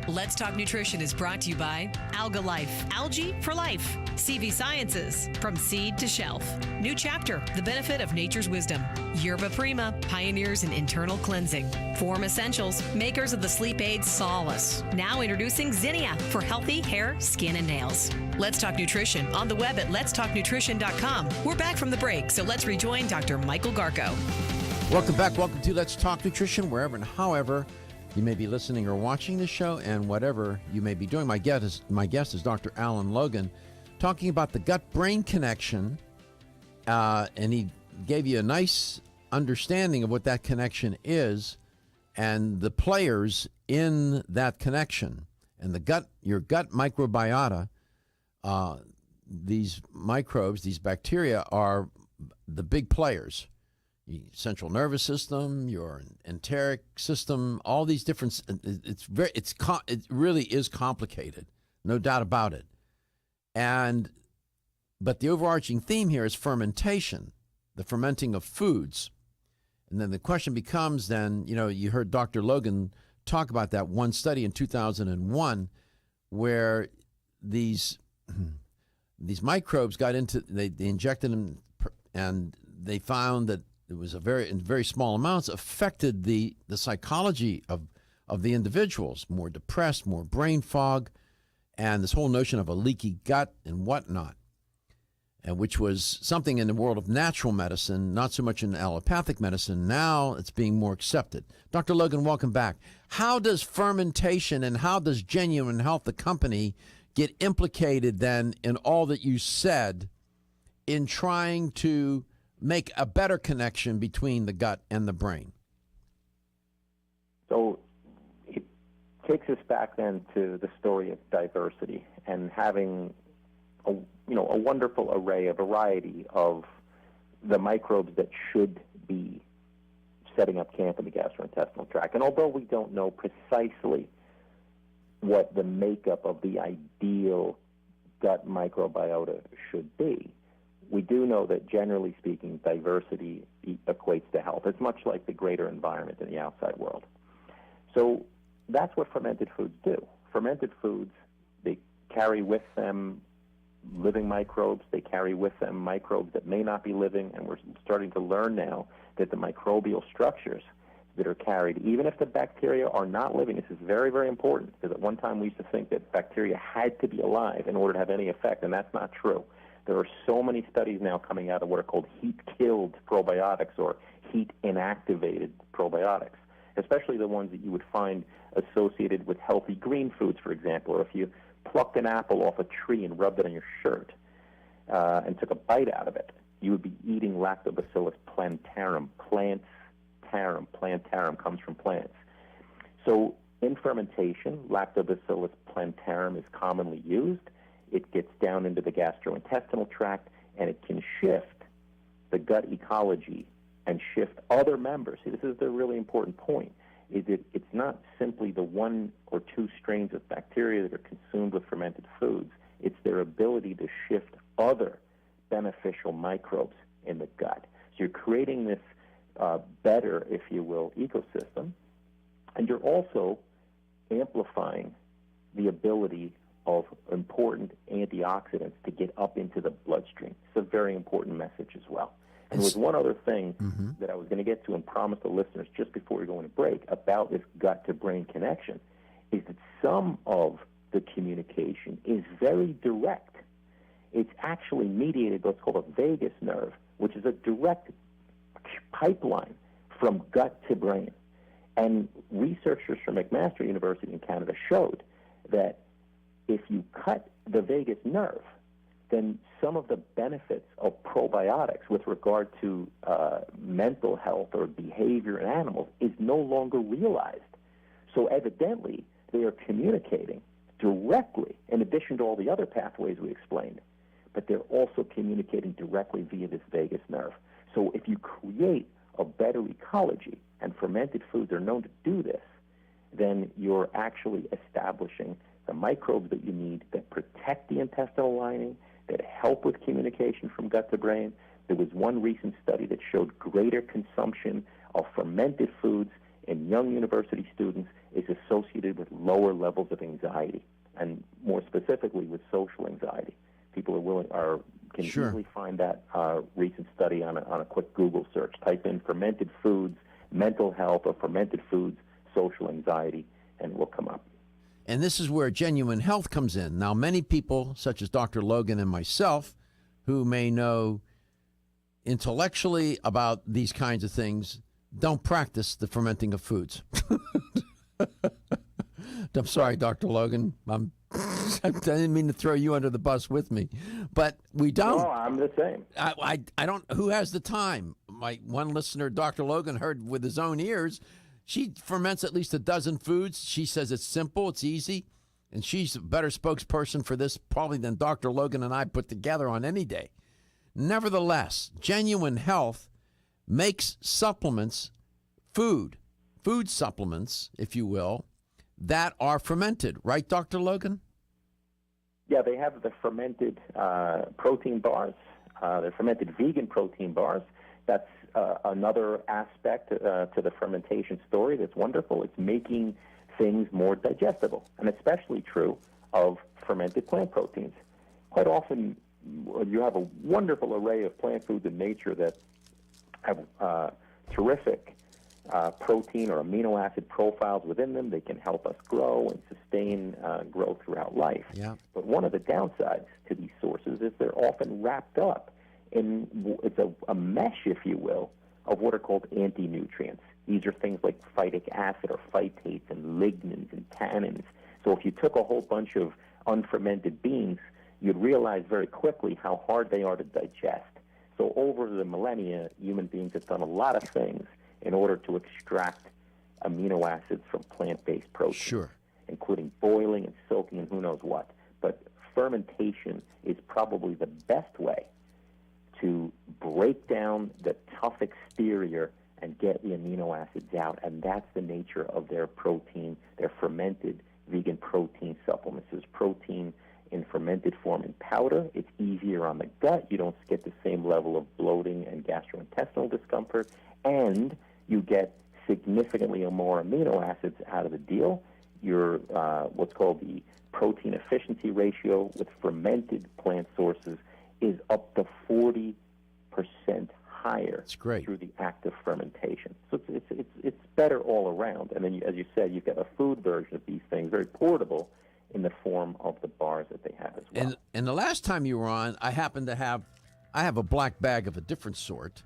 Let's Talk Nutrition is brought to you by Alga Life, Algae for Life, CV Sciences, From Seed to Shelf, New Chapter, The Benefit of Nature's Wisdom, Yerba Prima, Pioneers in Internal Cleansing, Form Essentials, makers of the sleep aid Solace. Now introducing Zinnia for healthy hair, skin, and nails. Let's Talk Nutrition on the web at letstalknutrition.com. We're back from the break, so let's rejoin Dr. Michael Garko. Welcome back. Welcome to Let's Talk Nutrition, wherever and however you may be listening or watching the show, and whatever you may be doing. My guest is Dr. Alan Logan, talking about the gut-brain connection, and he gave you a nice understanding of what that connection is and the players in that connection. And your gut microbiota, these microbes, these bacteria are the big players. Your central nervous system, your enteric system, all these different. It really is complicated, no doubt about it. But the overarching theme here is fermentation, the fermenting of foods. And then the question becomes you heard Dr. Logan talk about that one study in 2001 where these microbes got into, they injected them, and they found that it was in very small amounts affected the psychology of the individuals, more depressed, more brain fog, and this whole notion of a leaky gut and whatnot, and which was something in the world of natural medicine, not so much in allopathic medicine. Now it's being more accepted. Dr. Logan, welcome back. How does fermentation and how does Genuine Health, the company, get implicated then in all that you said in trying to make a better connection between the gut and the brain? So it takes us back then to the story of diversity and having a wonderful array, a variety of the microbes that should be setting up camp in the gastrointestinal tract. And although we don't know precisely what the makeup of the ideal gut microbiota should be, we do know that, generally speaking, diversity equates to health. It's much like the greater environment in the outside world. So that's what fermented foods do. Fermented foods, they carry with them living microbes. They carry with them microbes that may not be living, and we're starting to learn now that the microbial structures that are carried, even if the bacteria are not living, this is very, very important, because at one time we used to think that bacteria had to be alive in order to have any effect, and that's not true. There are so many studies now coming out of what are called heat-killed probiotics or heat-inactivated probiotics, especially the ones that you would find associated with healthy green foods, for example, or if you plucked an apple off a tree and rubbed it on your shirt and took a bite out of it, you would be eating Lactobacillus plantarum. Plantarum comes from plants. So in fermentation, Lactobacillus plantarum is commonly used. It gets down into the gastrointestinal tract, and it can shift the gut ecology and shift other members. See, this is the really important point, is that it's not simply the one or two strains of bacteria that are consumed with fermented foods. It's their ability to shift other beneficial microbes in the gut. So you're creating this better, if you will, ecosystem, and you're also amplifying the ability of important antioxidants to get up into the bloodstream. It's a very important message as well. And there was one other thing that I was going to get to and promise the listeners just before we go into break about this gut-to-brain connection, is that some of the communication is very direct. It's actually mediated by what's called a vagus nerve, which is a direct pipeline from gut to brain. And researchers from McMaster University in Canada showed that if you cut the vagus nerve, then some of the benefits of probiotics with regard to mental health or behavior in animals is no longer realized. So evidently, they are communicating directly, in addition to all the other pathways we explained, but they're also communicating directly via this vagus nerve. So if you create a better ecology, and fermented foods are known to do this, then you're actually establishing the microbes that you need that protect the intestinal lining, that help with communication from gut to brain. There was one recent study that showed greater consumption of fermented foods in young university students is associated with lower levels of anxiety, and more specifically with social anxiety. People can easily find that recent study on a quick Google search. Type in fermented foods, mental health, or fermented foods, social anxiety, and it will come up. And this is where Genuine Health comes in. Now, many people, such as Dr. Logan and myself, who may know intellectually about these kinds of things, don't practice the fermenting of foods. I'm sorry, Dr. Logan. I didn't mean to throw you under the bus with me, but we don't. No, I'm the same. I don't. Who has the time? My one listener, Dr. Logan, heard with his own ears. She ferments at least a dozen foods. She says it's simple, it's easy, and she's a better spokesperson for this probably than Dr. Logan and I put together on any day. Nevertheless, Genuine Health makes supplements, food supplements, if you will, that are fermented. Right, Dr. Logan? Yeah, they have the fermented protein bars. They're fermented vegan protein bars. That's another aspect to the fermentation story that's wonderful. It's making things more digestible, and especially true of fermented plant proteins. Quite often, you have a wonderful array of plant foods in nature that have terrific protein or amino acid profiles within them. They can help us grow and sustain growth throughout life. Yeah. But one of the downsides to these sources is they're often wrapped up in a mesh, if you will, of what are called anti-nutrients. These are things like phytic acid or phytates and lignans and tannins. So if you took a whole bunch of unfermented beans, you'd realize very quickly how hard they are to digest. So over the millennia, human beings have done a lot of things in order to extract amino acids from plant-based proteins, including boiling and soaking and who knows what. But fermentation is probably the best way to break down the tough exterior and get the amino acids out, and that's the nature of their protein, their fermented vegan protein supplements. There's protein in fermented form in powder. It's easier on the gut. You don't get the same level of bloating and gastrointestinal discomfort, and you get significantly more amino acids out of the deal. Your what's called the protein efficiency ratio with fermented plant sources is up to 40% higher. That's great. Through the act of fermentation. So it's better all around. And then, as you said, you've got a food version of these things, very portable, in the form of the bars that they have as well. And the last time you were on, I happened to have a black bag of a different sort.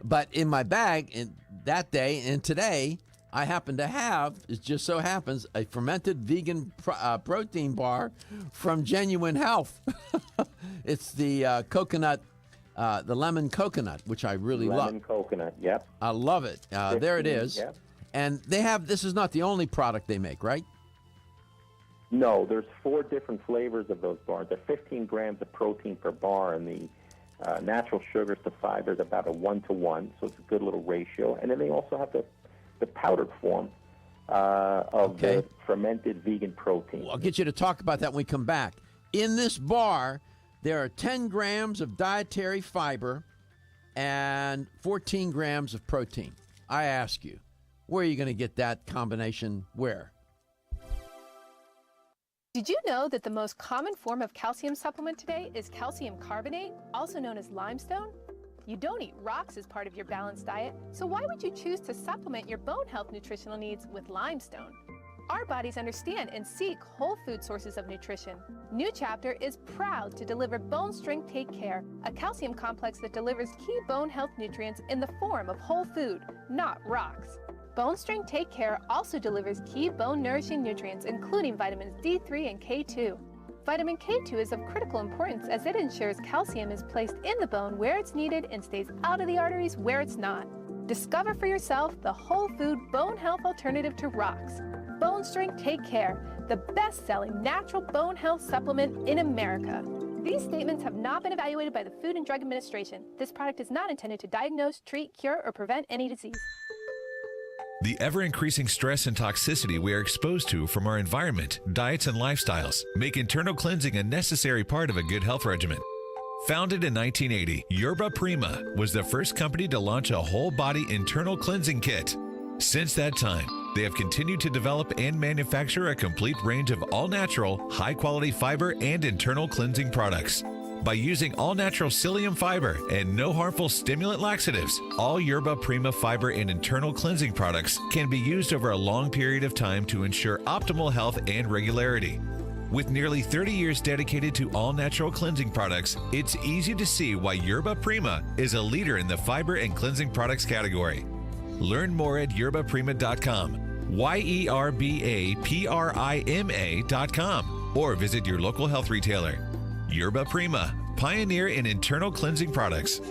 But in my bag that day and today, I happen to have, it just so happens, a fermented vegan protein bar from Genuine Health. It's the coconut, the lemon coconut, which I really love. Lemon coconut, yep. I love it. There it is. Yep. And they have, this is not the only product they make, right? No, there's 4 different flavors of those bars. They're 15 grams of protein per bar, and the natural sugars to fibers about a 1-to-1, so it's a good little ratio. And then they also have the powdered form of the fermented vegan protein. Well, I'll get you to talk about that when we come back. In this bar, there are 10 grams of dietary fiber and 14 grams of protein. I ask you, where are you going to get that combination? Where? Did you know that the most common form of calcium supplement today is calcium carbonate, also known as limestone? You don't eat rocks as part of your balanced diet, so why would you choose to supplement your bone health nutritional needs with limestone? Our bodies understand and seek whole food sources of nutrition. New Chapter is proud to deliver Bone Strength Take Care, a calcium complex that delivers key bone health nutrients in the form of whole food, not rocks. Bone Strength Take Care also delivers key bone nourishing nutrients, including vitamins D3 and K2. Vitamin K2 is of critical importance as it ensures calcium is placed in the bone where it's needed and stays out of the arteries where it's not. Discover for yourself the whole food bone health alternative to rocks. Bone Strength Take Care, the best-selling natural bone health supplement in America. These statements have not been evaluated by the Food and Drug Administration. This product is not intended to diagnose, treat, cure, or prevent any disease. The ever-increasing stress and toxicity we are exposed to from our environment, diets, and lifestyles make internal cleansing a necessary part of a good health regimen. Founded in 1980, Yerba Prima was the first company to launch a whole-body internal cleansing kit. Since that time, they have continued to develop and manufacture a complete range of all-natural, high-quality fiber and internal cleansing products. By using all-natural psyllium fiber and no harmful stimulant laxatives, all Yerba Prima fiber and internal cleansing products can be used over a long period of time to ensure optimal health and regularity. With nearly 30 years dedicated to all-natural cleansing products, it's easy to see why Yerba Prima is a leader in the fiber and cleansing products category. Learn more at yerbaprima.com, YERBAPRIMA.com, or visit your local health retailer. Yerba Prima, pioneer in internal cleansing products.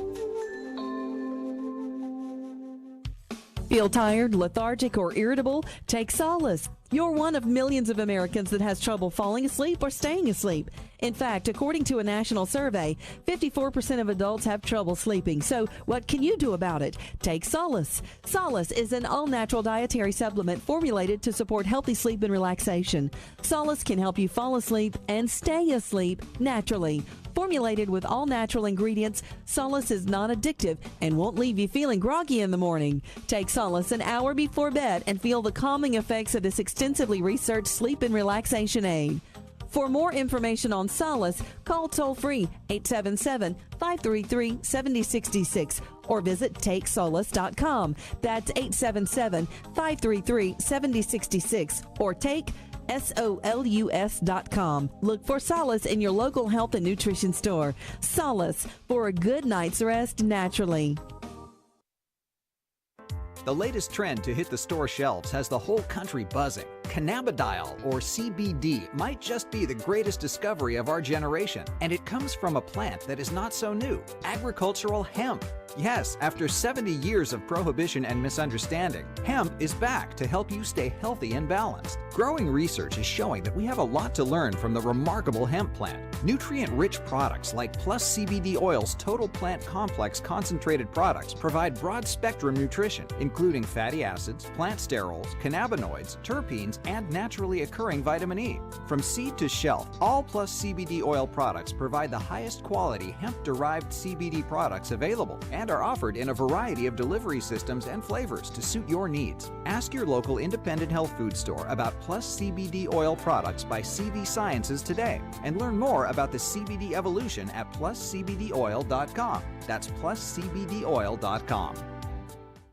Feel tired, lethargic, or irritable? Take solace. You're one of millions of Americans that has trouble falling asleep or staying asleep. In fact, according to a national survey, 54% of adults have trouble sleeping. So what can you do about it? Take Solace. Solace is an all-natural dietary supplement formulated to support healthy sleep and relaxation. Solace can help you fall asleep and stay asleep naturally. Formulated with all-natural ingredients, Solace is non-addictive and won't leave you feeling groggy in the morning. Take Solace an hour before bed and feel the calming effects of this extensively researched sleep and relaxation aid. For more information on Solace, call toll-free 877-533-7066 or visit takesolace.com. That's 877-533-7066 or take SOLUS.com. Look for Solace in your local health and nutrition store. Solace, for a good night's rest naturally. The latest trend to hit the store shelves has the whole country buzzing. Cannabidiol, or CBD, might just be the greatest discovery of our generation, and it comes from a plant that is not so new, agricultural hemp. Yes, after 70 years of prohibition and misunderstanding, hemp is back to help you stay healthy and balanced. Growing research is showing that we have a lot to learn from the remarkable hemp plant. Nutrient-rich products like Plus CBD Oil's Total Plant Complex concentrated products provide broad-spectrum nutrition, including fatty acids, plant sterols, cannabinoids, terpenes, and naturally occurring vitamin E. From seed to shelf, all Plus CBD Oil products provide the highest quality hemp-derived CBD products available and are offered in a variety of delivery systems and flavors to suit your needs. Ask your local independent health food store about Plus CBD Oil products by CV Sciences today and learn more about the CBD evolution at pluscbdoil.com. That's pluscbdoil.com.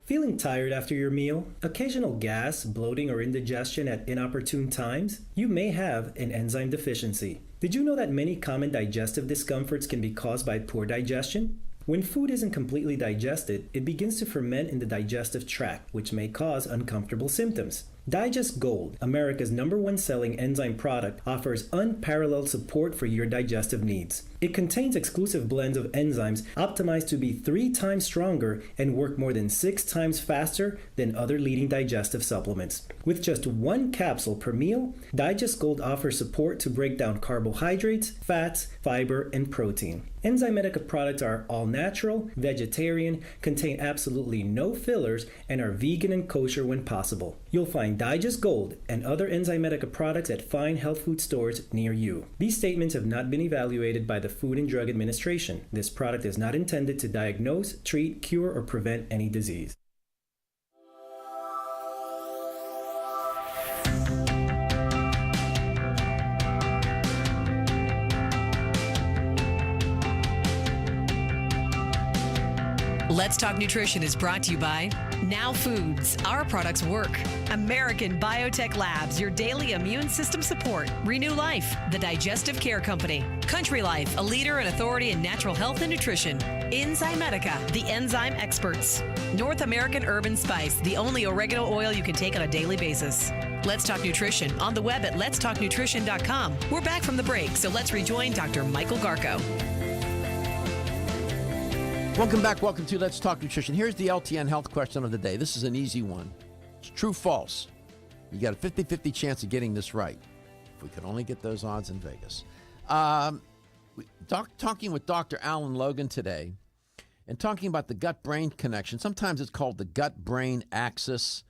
Feeling tired after your meal? Occasional gas, bloating, or indigestion at inopportune times? You may have an enzyme deficiency. Did you know that many common digestive discomforts can be caused by poor digestion? When food isn't completely digested, it begins to ferment in the digestive tract, which may cause uncomfortable symptoms. Digest Gold, America's #1 selling enzyme product, offers unparalleled support for your digestive needs. It contains exclusive blends of enzymes optimized to be 3 times stronger and work more than 6 times faster than other leading digestive supplements. With just 1 capsule per meal, Digest Gold offers support to break down carbohydrates, fats, fiber, and protein. Enzymedica products are all natural, vegetarian, contain absolutely no fillers, and are vegan and kosher when possible. You'll find Digest Gold and other Enzymedica products at fine health food stores near you. These statements have not been evaluated by the Food and Drug Administration. This product is not intended to diagnose, treat, cure, or prevent any disease. Let's Talk Nutrition is brought to you by Now Foods. Our products work. American Biotech Labs, your daily immune system support. Renew Life, the digestive care company. Country Life, a leader and authority in natural health and nutrition. Enzymedica, the enzyme experts. North American Urban Spice, the only oregano oil you can take on a daily basis. Let's Talk Nutrition on the web at letstalknutrition.com. We're back from the break, so let's rejoin Dr. Michael Garko. Welcome back. Welcome to Let's Talk Nutrition. Here's the LTN health question of the day. This is an easy one. It's true, false. You got a 50-50 chance of getting this right. If we could only get those odds in Vegas. Talking with Dr. Alan Logan today and talking about the gut-brain connection. Sometimes it's called the gut-brain axis.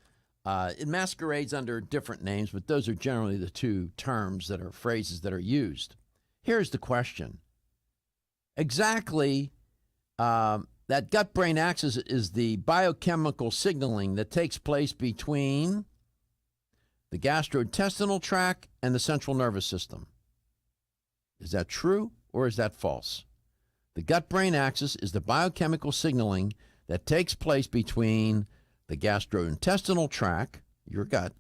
It masquerades under different names, but those are generally the two terms that are phrases that are used. Here's the question. exactly. That gut-brain axis is the biochemical signaling that takes place between the gastrointestinal tract and the central nervous system. Is that true or is that false? The gut-brain axis is the biochemical signaling that takes place between the gastrointestinal tract, your gut,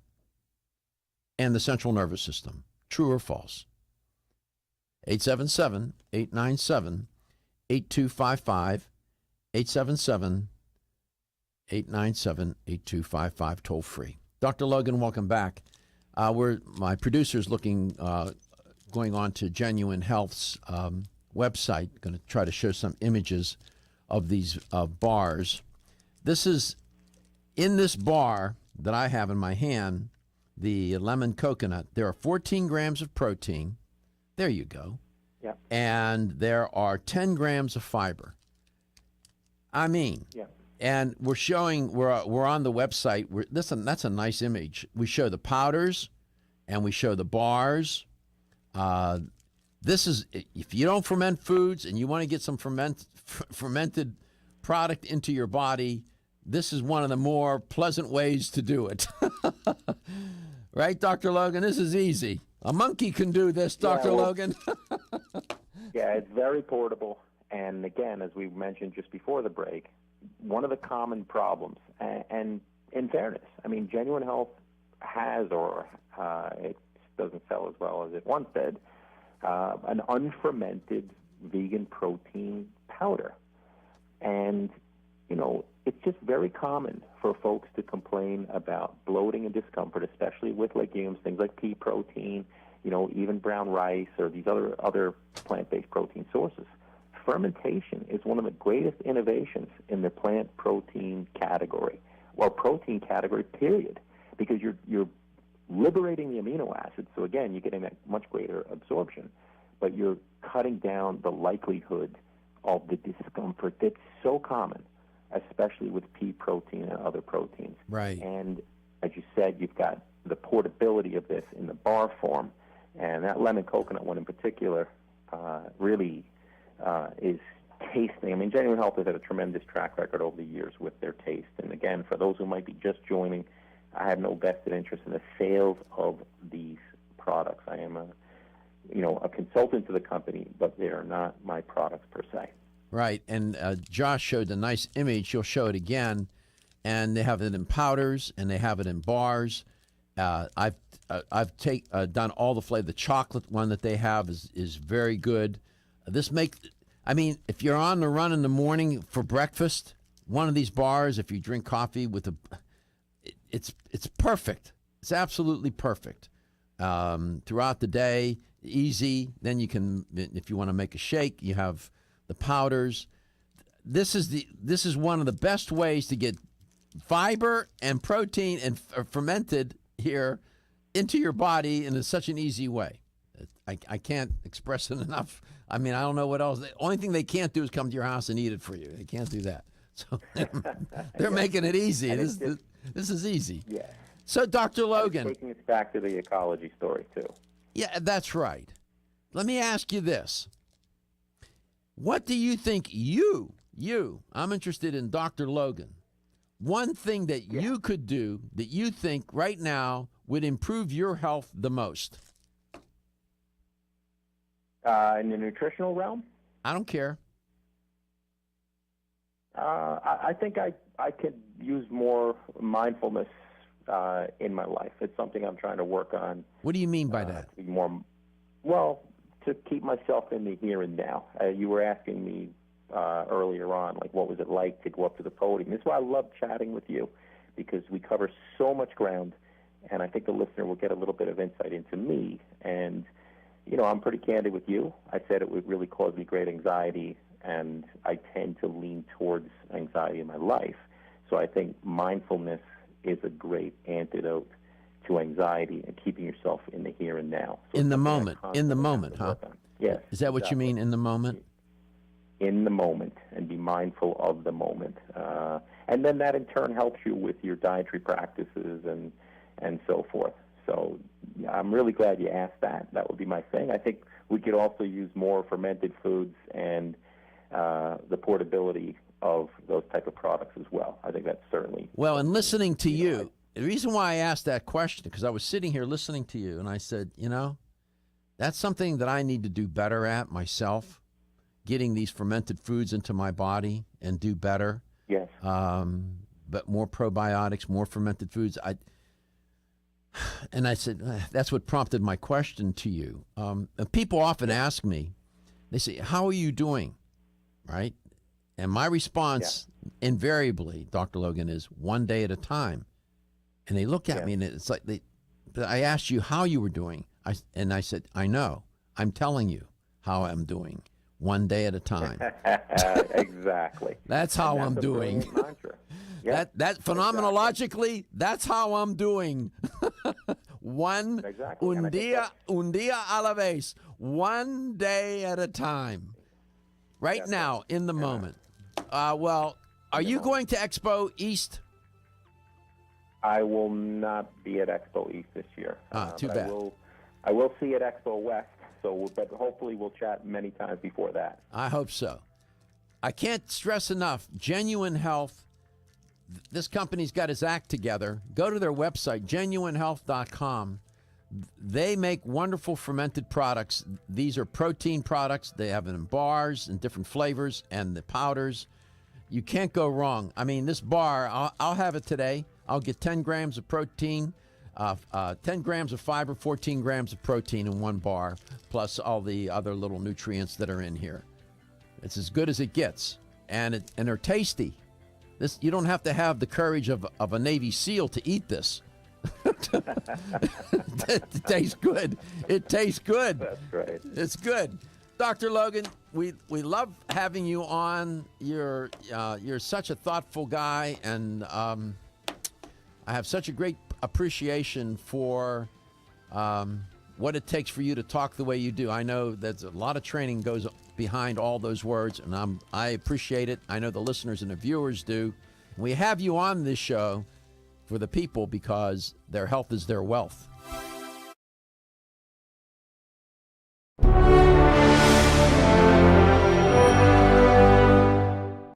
and the central nervous system. True or false? 877-897-8255. 877-897-8255, toll free. Dr. Logan, welcome back. My producer's going on to Genuine Health's website, going to try to show some images of these bars. This is, in this bar that I have in my hand, the lemon coconut, there are 14 grams of protein. There you go. Yeah. And there are 10 grams of fiber. I mean, yeah. And we're on the website. That's a nice image. We show the powders and we show the bars. This is, if you don't ferment foods and you want to get some fermented product into your body, this is one of the more pleasant ways to do it. Right, Dr. Logan? This is easy. A monkey can do this, Dr. Logan. Yeah, it's very portable. And again, as we mentioned just before the break, one of the common problems, and in fairness, I mean, Genuine Health has, or it doesn't sell as well as it once did, an unfermented vegan protein powder. And, you know, it's just very common for folks to complain about bloating and discomfort, especially with legumes, things like pea protein, you know, even brown rice or these other plant-based protein sources. Fermentation is one of the greatest innovations in the plant protein category, well, protein category, period, because you're liberating the amino acids. So again, you're getting that much greater absorption, but you're cutting down the likelihood of the discomfort that's so common, especially with pea protein and other proteins. Right. And as you said, you've got the portability of this in the bar form, and that lemon coconut one in particular really is tasting. I mean, Genuine Health has had a tremendous track record over the years with their taste. And again, for those who might be just joining, I have no vested interest in the sales of these products. I am a consultant to the company, but they are not my products per se. Right, and Josh showed a nice image. He'll show it again, and they have it in powders and they have it in bars. I've done all the flavor. The chocolate one that they have is very good. If you're on the run in the morning for breakfast, one of these bars, if you drink coffee it's perfect. It's absolutely perfect. Throughout the day, easy. Then you can, if you want to make a shake, you have the powders. This is one of the best ways to get fiber and protein and fermented here into your body in such an easy way. I can't express it enough. I mean, I don't know what else. The only thing they can't do is come to your house and eat it for you. They can't do that. So they're making it easy. This is easy. Yeah. So, Dr. Logan. Taking us back to the ecology story, too. Yeah, that's right. Let me ask you this. What do you think I'm interested in Dr. Logan, one thing that you could do that you think right now would improve your health the most? In the nutritional realm? I don't care. I think I could use more mindfulness in my life. It's something I'm trying to work on. What do you mean by that? To be more, to keep myself in the here and now. You were asking me earlier on, like, what was it like to go up to the podium? That's why I love chatting with you, because we cover so much ground, and I think the listener will get a little bit of insight into me. And, you know, I'm pretty candid with you. I said it would really cause me great anxiety, and I tend to lean towards anxiety in my life. So I think mindfulness is a great antidote to anxiety and keeping yourself in the here and now. So in the moment, huh? Yes. Is that what you mean, in the moment? In the moment, and be mindful of the moment. And then that in turn helps you with your dietary practices and so forth. So I'm really glad you asked that. That would be my thing. I think we could also use more fermented foods and the portability of those type of products as well. I think that's certainly... Well, and listening to you, the reason why I asked that question, because I was sitting here listening to you, and I said, that's something that I need to do better at myself, getting these fermented foods into my body and do better. Yes. But more probiotics, more fermented foods. And I said, that's what prompted my question to you. And people often ask me, they say, how are you doing? Right? And my response invariably, Dr. Logan, is one day at a time. And they look at me and it's like, I asked you how you were doing. And I said, I know. I'm telling you how I'm doing. One day at a time. Exactly. That's how I'm doing. Yeah, that phenomenologically, that's how I'm doing. Un día a la vez. One day at a time. Right now, in the moment. Well, are you going to Expo East? I will not be at Expo East this year. Too bad. I will see you at Expo West. But hopefully we'll chat many times before that. I hope so. I can't stress enough, Genuine Health, this company's got its act together. Go to their website, genuinehealth.com. They make wonderful fermented products. These are protein products. They have them in bars and different flavors and the powders. You can't go wrong. I mean, this bar, I'll have it today. I'll get 10 grams of protein. 10 grams of fiber, 14 grams of protein in one bar, plus all the other little nutrients that are in here. It's as good as it gets, and they're tasty. This, you don't have to have the courage of a Navy SEAL to eat this. It tastes good. It tastes good. That's right. It's good. Dr. Logan, we love having you on. You're such a thoughtful guy, and I have such a great appreciation for what it takes for you to talk the way you do. I know that a lot of training goes behind all those words, and I appreciate it. I know the listeners and the viewers do. We have you on this show for the people because their health is their wealth.